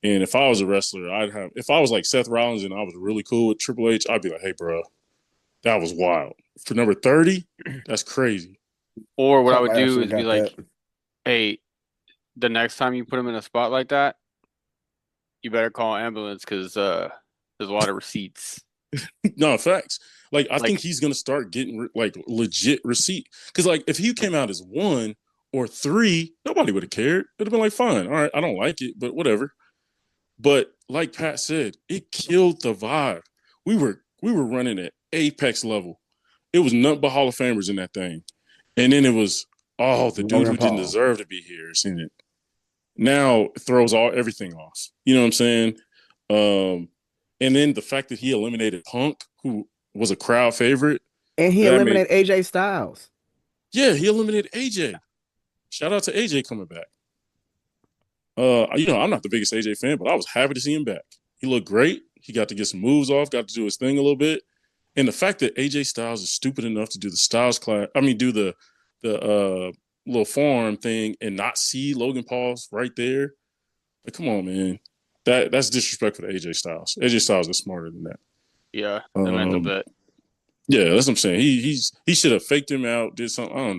And if I was a wrestler, if I was like Seth Rollins and I was really cool with Triple H, I'd be like, hey, bro, that was wild. For number 30, that's crazy. Or what I would Somebody do should have is be got that. like, hey, the next time you put him in a spot like that, you better call an ambulance because there's a lot of receipts. No, facts. Like, I think Like, he's going to start getting like legit receipt. Because, like, if he came out as 1 or 3, nobody would have cared. It would have been like, fine. All right. I don't like it, but whatever. But like Pat said, it killed the vibe. We were running at apex level. It was nothing but Hall of Famers in that thing. And then it was, oh, the dude Logan who didn't Paul. deserve to be here is in it. Now it throws everything off. You know what I'm saying? Um, and then the fact that he eliminated Punk, who was a crowd favorite, And he that made eliminated AJ Styles. yeah, he eliminated AJ. Shout out to AJ coming back. I'm not the biggest AJ fan, but I was happy to see him back. He looked great. He got to get some moves off, got to do his thing a little bit. And the fact that AJ Styles is stupid enough to do the Styles class, I mean, do the little forearm thing and not see Logan Paul's right there. Like, come on, man. That's disrespectful to AJ Styles. AJ Styles is smarter than that. yeah, the mental Um, bit. yeah, that's what I'm saying. He should have faked him out, did something. I don't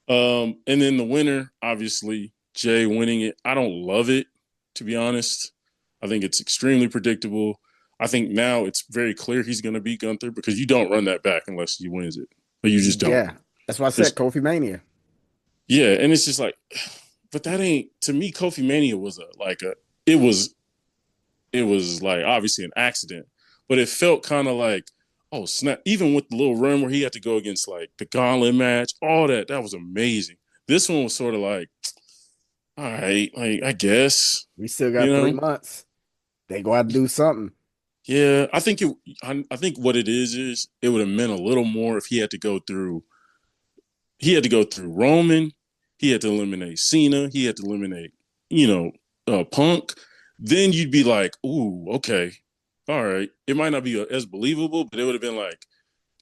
know. And then the winner, obviously, Jay winning it. I don't love it, to be honest. I think it's extremely predictable. I think now it's very clear he's going to beat Gunther because you don't run that back unless he wins it. But you just don't. Yeah, that's why I said There's, Kofi Mania. yeah, and it's just like, but that ain't to me. Kofi Mania was it was like obviously an accident, but it felt kind of like, oh snap! Even with the little run where he had to go against like the Gauntlet match, all that was amazing. This one was sort of like, all right, like I guess We still you got three know, months. They go out to do something. yeah. I think what it is it would have meant a little more if he had to go through. He had to go through Roman. He had to eliminate Cena. He had to eliminate, you know, Punk. Then you'd be like, ooh, okay, all right. It might not be as believable, but it would have been like,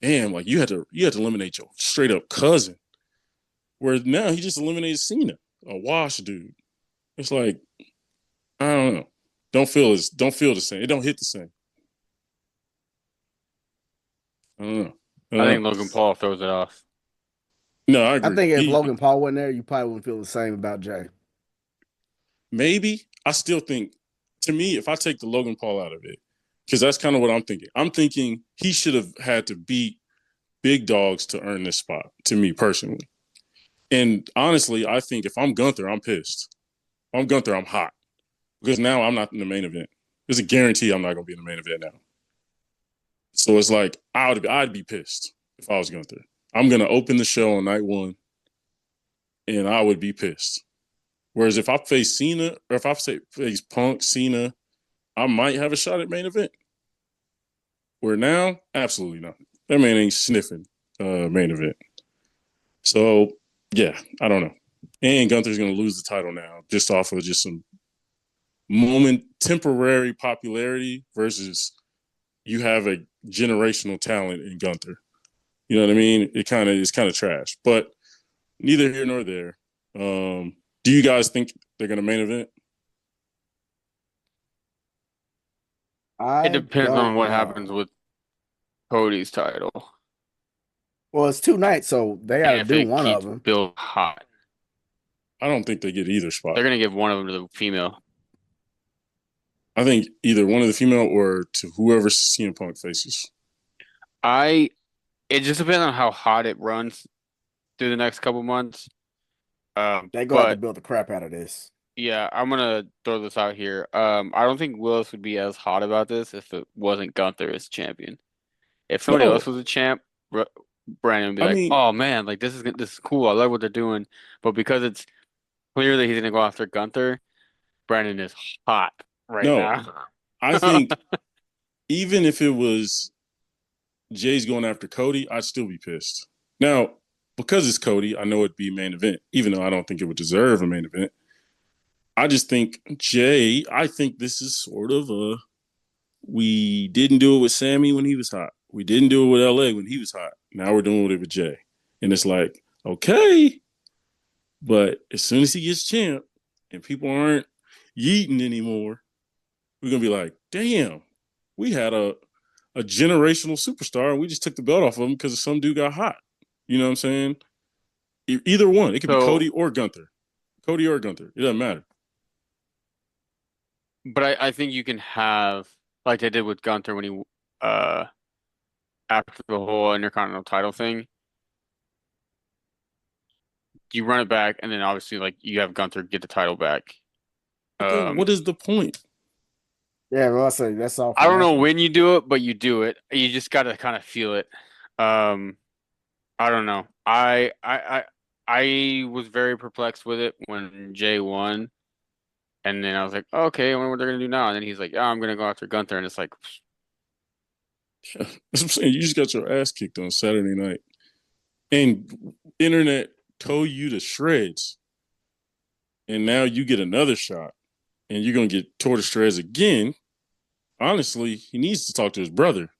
damn, like you had to eliminate your straight up cousin. Whereas now he just eliminated Cena, a wash dude. It's like I don't know. Don't feel the same. It don't hit the same. I don't know. I I don't think know. Logan Paul throws it off. No, I I agree. think if He Logan Paul wasn't there, you probably wouldn't feel the same about Jay. maybe I still think to me, if I take the Logan Paul out of it, because that's kind of what I'm thinking. I'm thinking he should have had to beat big dogs to earn this spot, to me personally. And honestly, I think if I'm Gunther, I'm pissed. If I'm Gunther, I'm hot. Because now I'm not in the main event. There's a guarantee I'm not gonna be in the main event now. So it's like I'd be pissed if I was Gunther. I'm gonna open the show on night one and I would be pissed. Whereas if I face Cena or if I face Punk, Cena, I might have a shot at main event. Where now, absolutely not. That man ain't sniffing main event. So yeah, I don't know. And Gunther's gonna lose the title now, just off of just some temporary popularity versus you have a generational talent in Gunther. You know what I mean? It's kind of trash, but neither here nor there. Do you guys think they're going to main event? It I depends on don't what happens know. with Cody's title Well, it's 2 nights, so they got and to if do it one of keeps them. built hot. I don't think they get either spot. They're gonna give one of them to the female. I think either one of the female or to whoever CM Punk faces. I It just depends on how hot it runs through the next couple months. They go have to But build the crap out of this. yeah, I'm gonna throw this out here. I don't think Willis would be as hot about this if it wasn't Gunther as champion. If somebody else No, was a champ, Brandon would be I like, mean, "Oh man, like this is cool. I like what they're doing." But because it's clear that he's gonna go after Gunther, Brandon is hot right no. now. I think even if it was Jay's going after Cody, I'd still be pissed. Now, because it's Cody, I know it'd be main event, even though I don't think it would deserve a main event. I just think Jay, I think this is sort of a we didn't do it with Sammy when he was hot. We didn't do it with LA when he was hot. Now we're doing it with Jay. And it's like, okay. But as soon as he gets champ and people aren't yeeting anymore, we're gonna be like, damn, we had a generational superstar and we just took the belt off of him because some dude got hot. You know what I'm saying? Either one. It could be So, Cody or Gunther. Cody or Gunther. It doesn't matter. but I think you can have like they did with Gunther when he uh after the whole Intercontinental title thing. You run it back, and then obviously like you have Gunther get the title back. But then Um, what is the point? Yeah, well, I say that's all for I don't know nothing. when you do it, but you do it. You just got to kind of feel it. Um, I don't know. I was very perplexed with it when Jay won, and then I was like, okay, I wonder what they're gonna do now. And then he's like, oh, I'm gonna go after Gunther, and it's like, That's what I'm saying. You just got your ass kicked on Saturday night. And internet tore you to shreds. And now you get another shot. And you're gonna get tore to shreds again. Honestly, he needs to talk to his brother.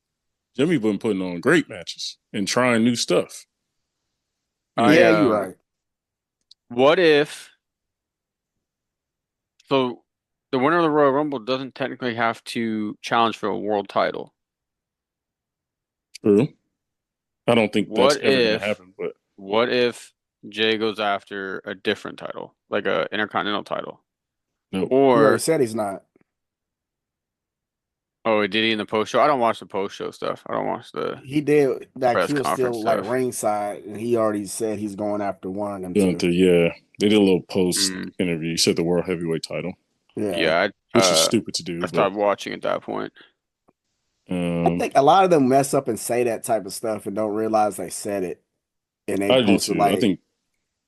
Jimmy been putting on great matches and trying new stuff. You I know, Yeah, you're right. what if so the winner of the Royal Rumble doesn't technically have to challenge for a world title. true. I don't think that's What ever gonna if happen, but what if Jay goes after a different title, like a Intercontinental title? no. He already Or said he's not. oh, did he in the post show? I don't watch the post show stuff. I don't watch the He did like press he was conference still like stuff. ringside, and he already said he's going after one of them too. Gunther, yeah. They did a little post Mm, interview. He said the world heavyweight title, Yeah, yeah, which is stupid to do, I but stopped watching at that point. I um think a lot of them mess up and say that type of stuff and don't realize they said it, and they I do posted too. I like think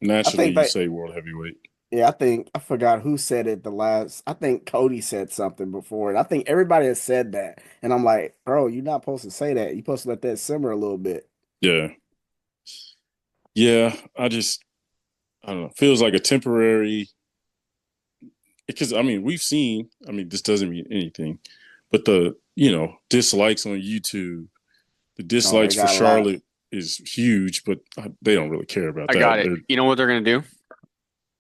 I naturally think you they say world heavyweight. yeah, I think I forgot who said it the last. I think Cody said something before, and I think everybody has said that. And I'm like, bro, you're not supposed to say that. You're supposed to let that simmer a little bit. Yeah. Yeah. I don't know. Feels like a temporary because I mean we've seen. I mean this doesn't mean anything, but the dislikes on YouTube, the Oh, they dislikes for got a lot. Charlotte is huge, but they don't really care about I that. got it. They're You know what they're gonna do?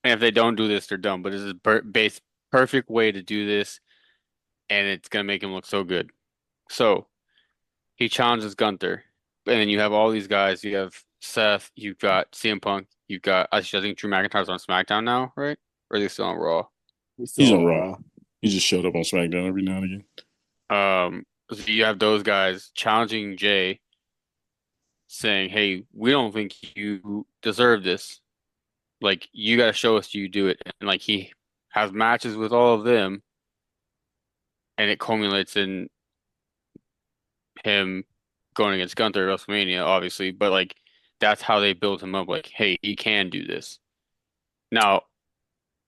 And if they don't do this, they're dumb. But this is a perfect way to do this, and it's gonna make him look so good. So he challenges Gunther, and then you have all these guys. You have Seth, you've got CM Punk, you've got actually I think Drew McIntyre's on SmackDown now, right? Or are they still on Raw? He's still he's on on Raw. Raw. He just showed up on SmackDown every now and again. So you have those guys challenging Jay, saying, "Hey, we don't think you deserve this. Like, you got to show us you do it." And like he has matches with all of them, and it culminates in him going against Gunther at WrestleMania, obviously. But like that's how they build him up. Like, hey, he can do this. Now,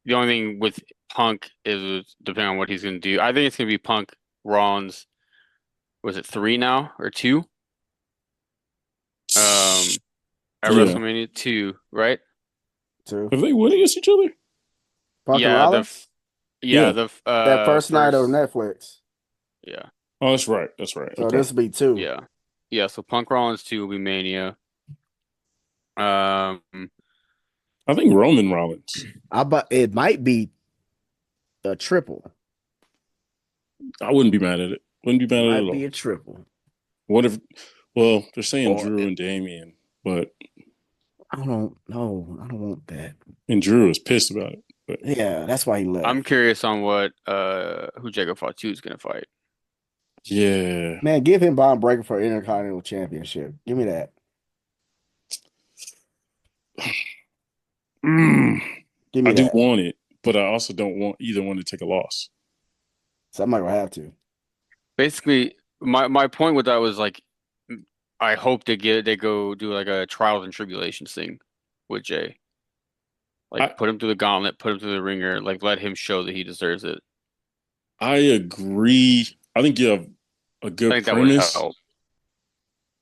the only thing with Punk is depending on what he's going to do. I think it's going to be Punk Rollins. Was it three now or two? Um, at Yeah. WrestleMania two, right? Too. Have they won against each other? Punk and Yeah, Rollins? Yeah, Yeah. the That first night of first. Netflix. Yeah, Oh, that's right. That's right. So Okay. this will be two. yeah, yeah. So Punk Rollins 2 will be Mania. Um, I think Roman Rollins. But it might be a triple. I wouldn't be mad at it. Wouldn't be It mad at it might at be all. a triple. What if? Well, they're saying Or Drew and Damian, but I don't know. I don't want that. and Drew is pissed about it. But Yeah, that's why he I'm left. curious on what who Jacob Fatu is gonna fight. yeah, Man, give him Bond Breaker for Intercontinental Championship. Give me that. mm, Give I me do that. want it, but I also don't want either one to take a loss. Somebody will have to. Basically, my point with that was like, I hope they go do like a trials and tribulations thing with Jay. Like I put him through the gauntlet, put him through the ringer, like let him show that he deserves it. I agree. I think you have a I good think that would premise. help.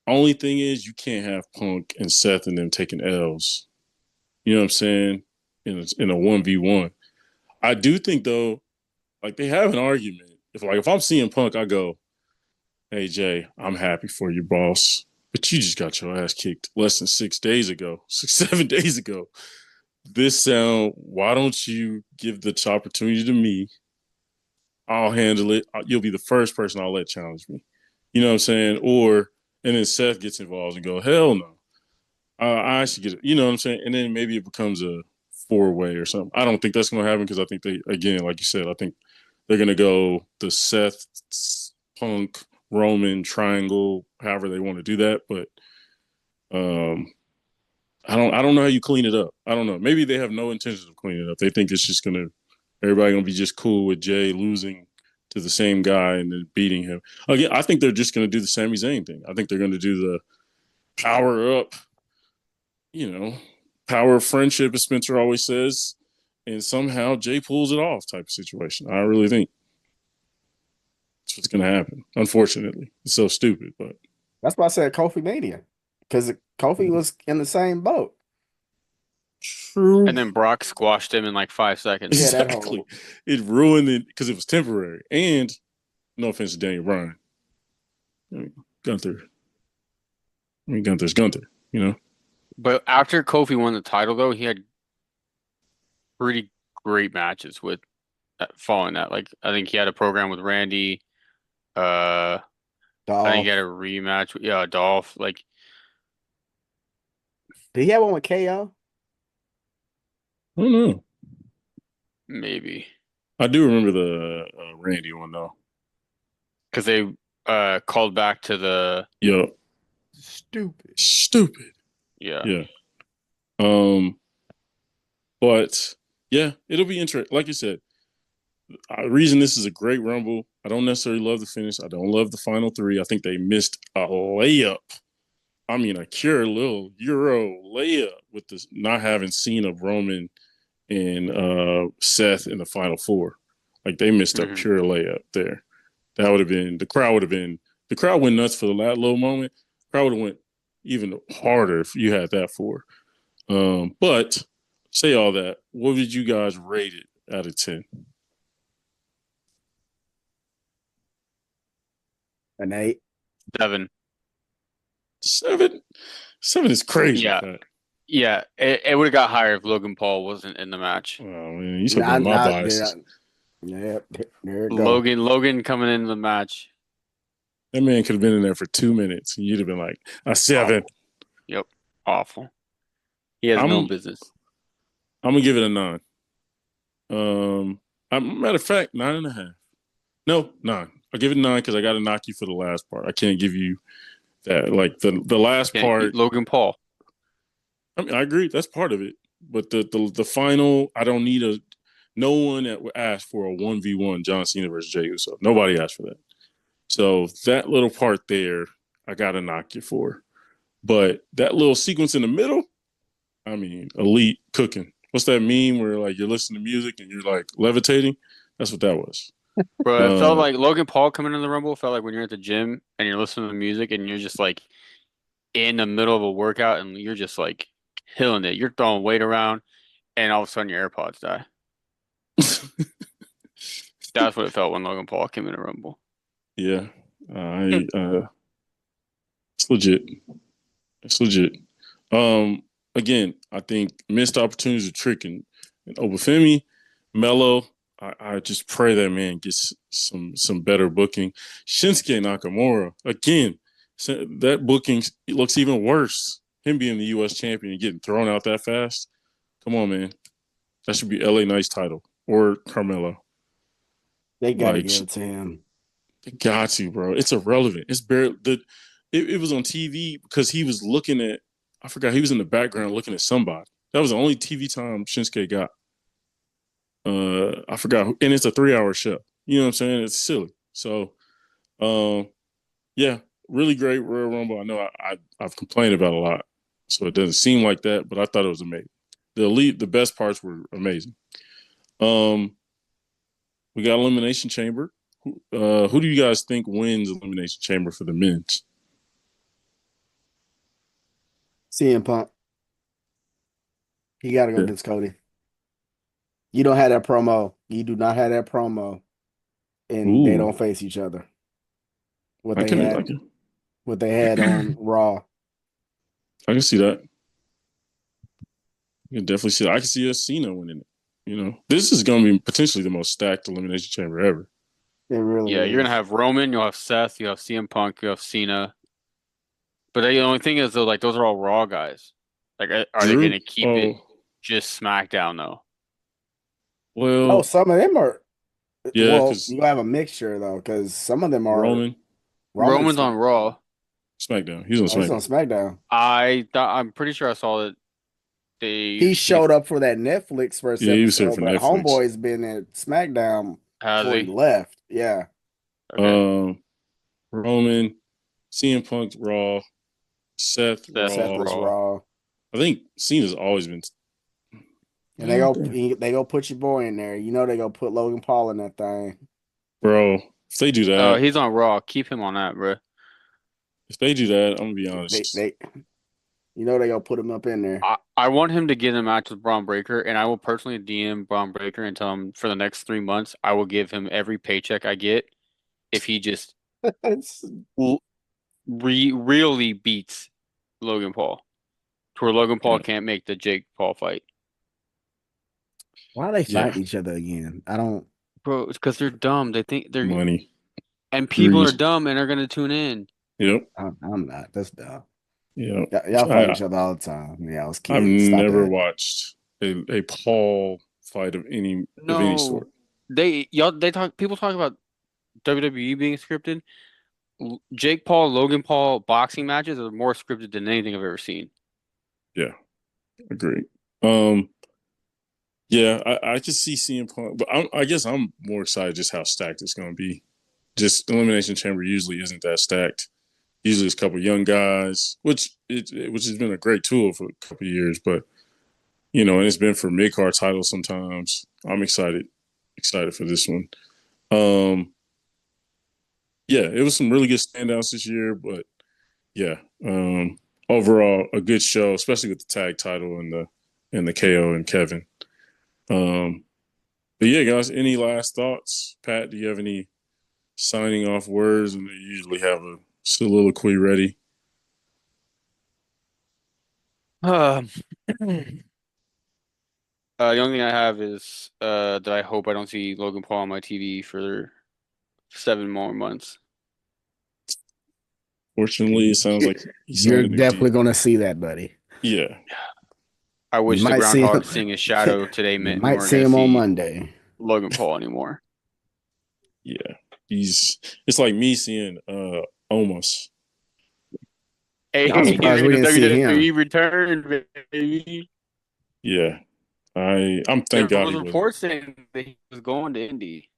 Only thing is, you can't have Punk and Seth and them taking L's. You know what I'm saying? In a 1v1. I do think though, like they have an argument. If I'm seeing Punk, I go, "Hey Jay, I'm happy for you, boss, but you just got your ass kicked less than 6 days ago, 6 7 days ago. Why don't you give the opportunity to me? I'll handle it. You'll be the first person I'll let challenge me. You know what I'm saying? Or and then Seth gets involved and go, hell no. I should get it. You know what I'm saying? And then maybe it becomes a 4-way or something. I don't think that's going to happen because I think they, again, like you said, I think they're going to go the Seth, Punk, Roman triangle, however they want to do that. But um, I don't know how you clean it up. I don't know. Maybe they have no intention of cleaning it up. They think it's just going to everybody going to be just cool with Jay losing to the same guy and then beating him. Again, I think they're just going to do the Sami Zayn thing. I think they're going to do the power up, you know, power of friendship, as Spencer always says, and somehow Jay pulls it off type of situation. I really think that's what's going to happen. Unfortunately, it's so stupid, but That's why I said Kofi Mania. Because Kofi was in the same boat. true. And then Brock squashed him in like 5 seconds. Yeah, that Exactly. whole It ruined it because it was temporary. And no offense to Daniel Bryan, I mean, Gunther. I mean, Gunther's Gunther. You know. But after Kofi won the title, though, he had pretty great matches with following that. Like I think he had a program with Randy. Uh, I think he had a Dolph. rematch with Dolph. Like Did he have one with KO? I don't know. maybe I do remember the Randy one though. because they called back to the Yeah, Stupid. stupid. yeah. Yeah. Um, but yeah, it'll be interesting. Like you said, the reason this is a great Rumble. I don't necessarily love the finish. I don't love the final three. I think they missed a layup. I mean, a pure little Euro layup with this not having seen of Roman and Seth in the final four. Like they missed a Hmm. pure layup there. That would have been the crowd went nuts for that little moment. The crowd would have went even harder if you had that four. But say all that, what would you guys rate it out of 10? An 8. 7. 7? 7 is crazy, Yeah, Pat. yeah. It would have got higher if Logan Paul wasn't in the match. Oh man, you talking about Not, my not, yeah, biases. yeah, there it go. Logan coming into the match. That man could have been in there for 2 minutes and you'd have been like, a 7. Awful. Yep. Awful. He has no I'm business. I'm gonna give it a 9. Matter of fact, 9.5. No, 9. I'll give it 9 because I got to knock you for the last part. I can't give you that. Like the last Can't part. beat Logan Paul. I mean, I agree that's part of it, but the final, I don't need a. No one that would ask for a 1v1 John Cena versus Jey Uso. Nobody asked for that. So that little part there, I got to knock you for. But that little sequence in the middle, I mean, elite cooking. What's that meme where like you're listening to music and you're like levitating? That's what that was. Bro, it felt Um, like Logan Paul coming in the Rumble felt like when you're at the gym and you're listening to music and you're just like in the middle of a workout and you're just like killing it. You're throwing weight around and all of a sudden your AirPods die. That's what it felt when Logan Paul came in the Rumble. Yeah, it's legit. It's legit. Um, Again, I think missed opportunities are tricking. And Obafemi, Melo, I just pray that man gets some better booking. Shinsuke Nakamura, again, that booking looks even worse. Him being the U.S. champion and getting thrown out that fast. Come on, man. That should be LA Knight's title or Carmelo. They got to Like, give it to him. got to, bro. It's irrelevant. It's barely it was on TV because he was looking at. I forgot he was in the background looking at somebody. That was the only TV time Shinsuke got. I forgot, and it's a 3-hour show. You know what I'm saying? It's silly. So, um, yeah, really great Royal Rumble. I know I've complained about a lot, so it doesn't seem like that, but I thought it was amazing. The best parts were amazing. Um, we got Elimination Chamber. Who do you guys think wins Elimination Chamber for the men's? CM Punk. He got to go Yeah. against Cody. You don't have that promo. You do not have that promo, and they Ooh, don't face each other. What I they can, I had, can, what they had on Raw. I can see that. You can definitely see that. I can see us Cena winning it. You know, this is going to be potentially the most stacked Elimination Chamber ever. It really Yeah, you're is. gonna have Roman, you'll have Seth, you have CM Punk, you have Cena. But the only thing is though, like those are all Raw guys. Like, are they Drew? gonna keep it Oh, just SmackDown though? No, well, some of them are. yeah, Well, because you have a mixture though, because some of them are Roman, Roman Roman's on SmackDown. Raw. SmackDown. He's on Oh, he's on SmackDown. SmackDown. I'm pretty sure I saw that He they showed up for that Netflix first Yeah, he was here episode, for but Netflix. Homeboy's been at SmackDown has before he he? left. Yeah, Okay. Um, Roman, CM Punk Raw, Seth Seth is Seth Raw. is Raw. Raw, I think Cena's always been. and they go Damn. they go put your boy in there. You know they go put Logan Paul in that thing. Bro, if they do Oh, that, he's on Raw. Keep him on that, bro. I'm gonna be honest. They you know they go put him up in there. I want him to get in a match with Braun Breaker, and I will personally DM Braun Breaker and tell him for the next 3 months, I will give him every paycheck I get if he just It's- really beats Logan Paul to where Logan Paul Yeah, can't make the Jake Paul fight. Why are they yeah, fighting each other again? I don't. Bro, it's because they're dumb. They think they're money, and people are greed. dumb and are gonna tune in. Yep, I'm not. That's dumb. yep. Y'all fight I each other all the time. Yeah, I was I've kids. Stop never that. watched a Paul fight of any sort. No, they talk. People talk about WWE being scripted. Jake Paul, Logan Paul boxing matches are more scripted than anything I've ever seen. Yeah, agreed. Um, yeah, I just see CM Punk, but I guess I'm more excited just how stacked it's going to be. Just Elimination Chamber usually isn't that stacked. Usually it's a couple young guys, which has been a great tool for a couple years, but you know, and it's been for mid card titles sometimes. I'm excited for this one. Um, yeah, it was some really good standouts this year, but yeah, overall a good show, especially with the tag title and the KO and Kevin. Um, but yeah, guys, any last thoughts? Pat, do you have any signing off words? And they usually have a soliloquy ready. Um, the only thing I have is that I hope I don't see Logan Paul on my TV for 7 more months. Fortunately, it sounds like he signed You're a new definitely deal. gonna see that, buddy. Yeah, I You wish the might see him. groundhog seeing his shadow today You meant we might weren't see going to him on see Monday. Logan Paul anymore. yeah. It's like me seeing Omos. Hey, I'm he's surprised in we the didn't see him. WWE return, baby. Yeah. I'm There thank God was he wasn't. reports saying that he was going to Indy.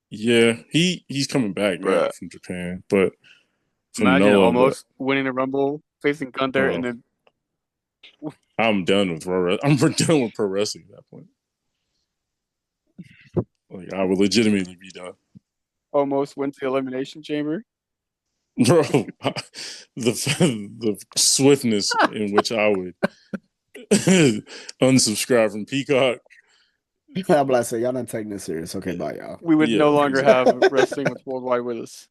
Yeah, he's coming back now Bruh. from Japan, but from Imagine Noah, but almost winning the Rumble, facing Gunther, bro, and then I'm done with pro wrestling. I'm done with pro wrestling at that point. Like I would legitimately be done. almost went to the Elimination Chamber. Bro, the swiftness in which I would unsubscribe from Peacock I'm like, say y'all not taking this serious. Okay, bye, y'all. We would Yeah, no longer have exactly. wrestling with Worldwide Willis.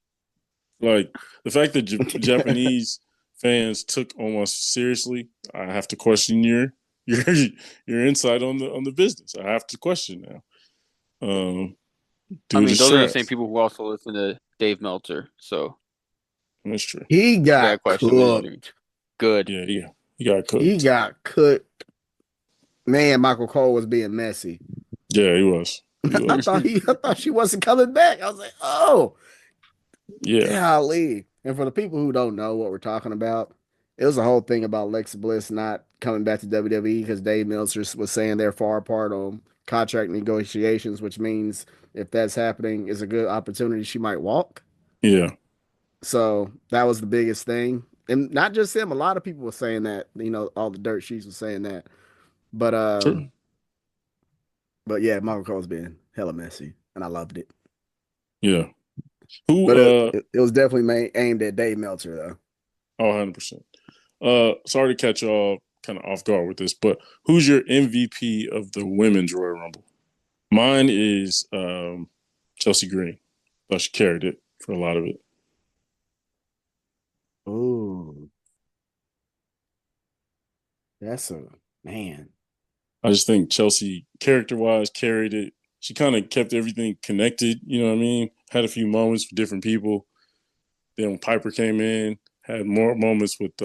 Like the fact that Japanese fans took almost seriously, I have to question your your insight on the business. I have to question now. I Dude mean, is those are the same trash. people who also listen to Dave Meltzer, so That's true. He you gotta got question the cooked. ignorance. Good. Yeah, yeah. He got He cooked. got cooked. Man, Michael Cole was being messy. Yeah, he was. He was. I thought she wasn't coming back. I was like, oh, Yeah. golly. And for the people who don't know what we're talking about, it was a whole thing about Alexa Bliss not coming back to WWE because Dave Meltzer was saying they're far apart on contract negotiations, which means if that's happening, is a good opportunity she might walk. Yeah. So that was the biggest thing. And not just him, a lot of people were saying that, all the dirt sheets were saying that. But True. but yeah, Michael Cole's been hella messy, and I loved it. Yeah. Who But it was definitely aimed at Dave Meltzer though. oh 100%. Sorry to catch y'all kind of off guard with this, but who's your MVP of the women's Royal Rumble? Mine is Chelsea Green. Thought she carried it for a lot of it. Ooh, that's a man. I just think Chelsea, character wise, carried it. She kind of kept everything connected. You know what I mean? Had a few moments with different people. Then when Piper came in, had more moments with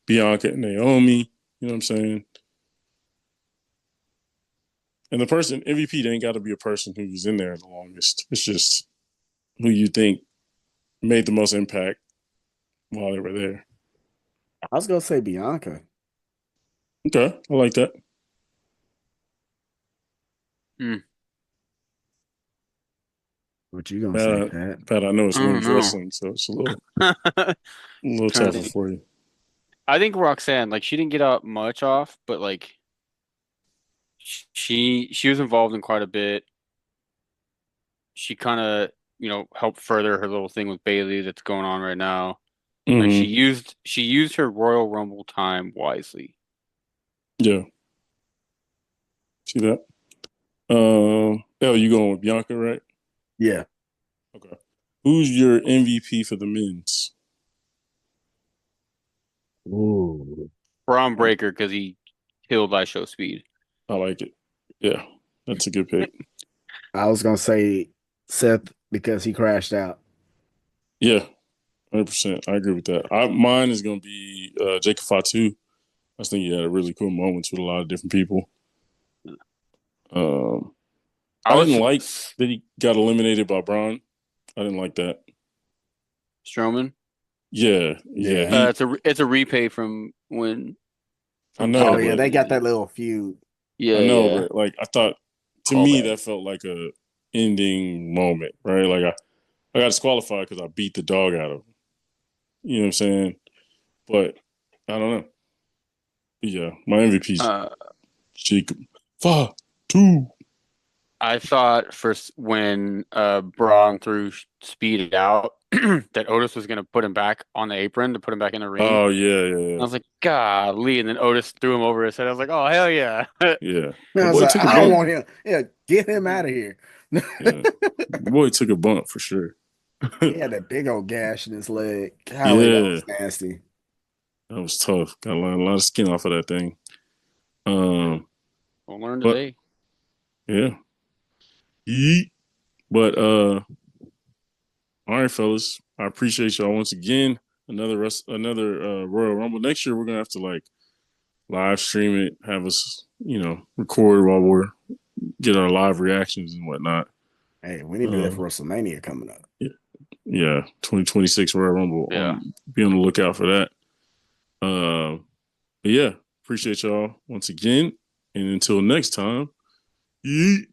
Bianca and Naomi. You know what I'm saying? And the person MVP, they ain't got to be a person who's in there the longest. It's just who you think made the most impact while they were there. I was gonna say Bianca. Okay, I like that. Hmm. What you gonna say, Pat, Pat? Pat, I know it's I don't women's know. wrestling, so it's Trying a little to tougher think. for you. I think Roxanne, like she didn't get out much off, but like she was involved in quite a bit. She kind of, helped further her little thing with Bailey that's going on right now. Like Mm-hmm. she used her Royal Rumble time wisely. Yeah, see that. You going with Bianca, right? Yeah. Okay. Who's your MVP for the men's? Ooh. Braun I, Breaker because he killed I Show Speed. I like it. Yeah, that's a good pick. I was gonna say Seth because he crashed out. Yeah, 100%. I agree with that. Mine is going to be Jacob Fatu. I think he had a really cool moments with a lot of different people. Um, I I was didn't like that he got eliminated by Braun. I didn't like that. Strowman. Yeah, yeah. Yeah. It's a repay from when I from know, Oh Seth yeah, was but they got that eliminated. little feud. Yeah, yeah. like I thought to me Callback. that felt like a ending moment, right? Like I got disqualified because I beat the dog out of him. You know what I'm saying? But I don't know. But yeah, my MVP's Uh, Jacob Fatu. I thought first when Braun threw Speed out that Otis was gonna put him back on the apron to put him back in the ring. Oh yeah, yeah, I yeah. was like, golly, and then Otis threw him over his head. I was like, oh hell yeah. Yeah. I The was boy like, took a I don't bump. want him. Yeah, get him out of here. Yeah. The boy took a bump for sure. He had that big old gash in his leg. Golly, that Yeah. was nasty. That was tough. Got a lot of skin off of that thing. We'll learn But today. yeah. Yeet. But all right, fellas. I appreciate y'all once again. Another Royal Rumble. Next year we're gonna have to like live stream it, have us, record while we're get our live reactions and whatnot. Hey, we need to do that Uh, for WrestleMania coming up. yeah, yeah, 2026 Royal Rumble. Yeah. Be on the lookout for that. But yeah, appreciate y'all once again. And until next time, yeet.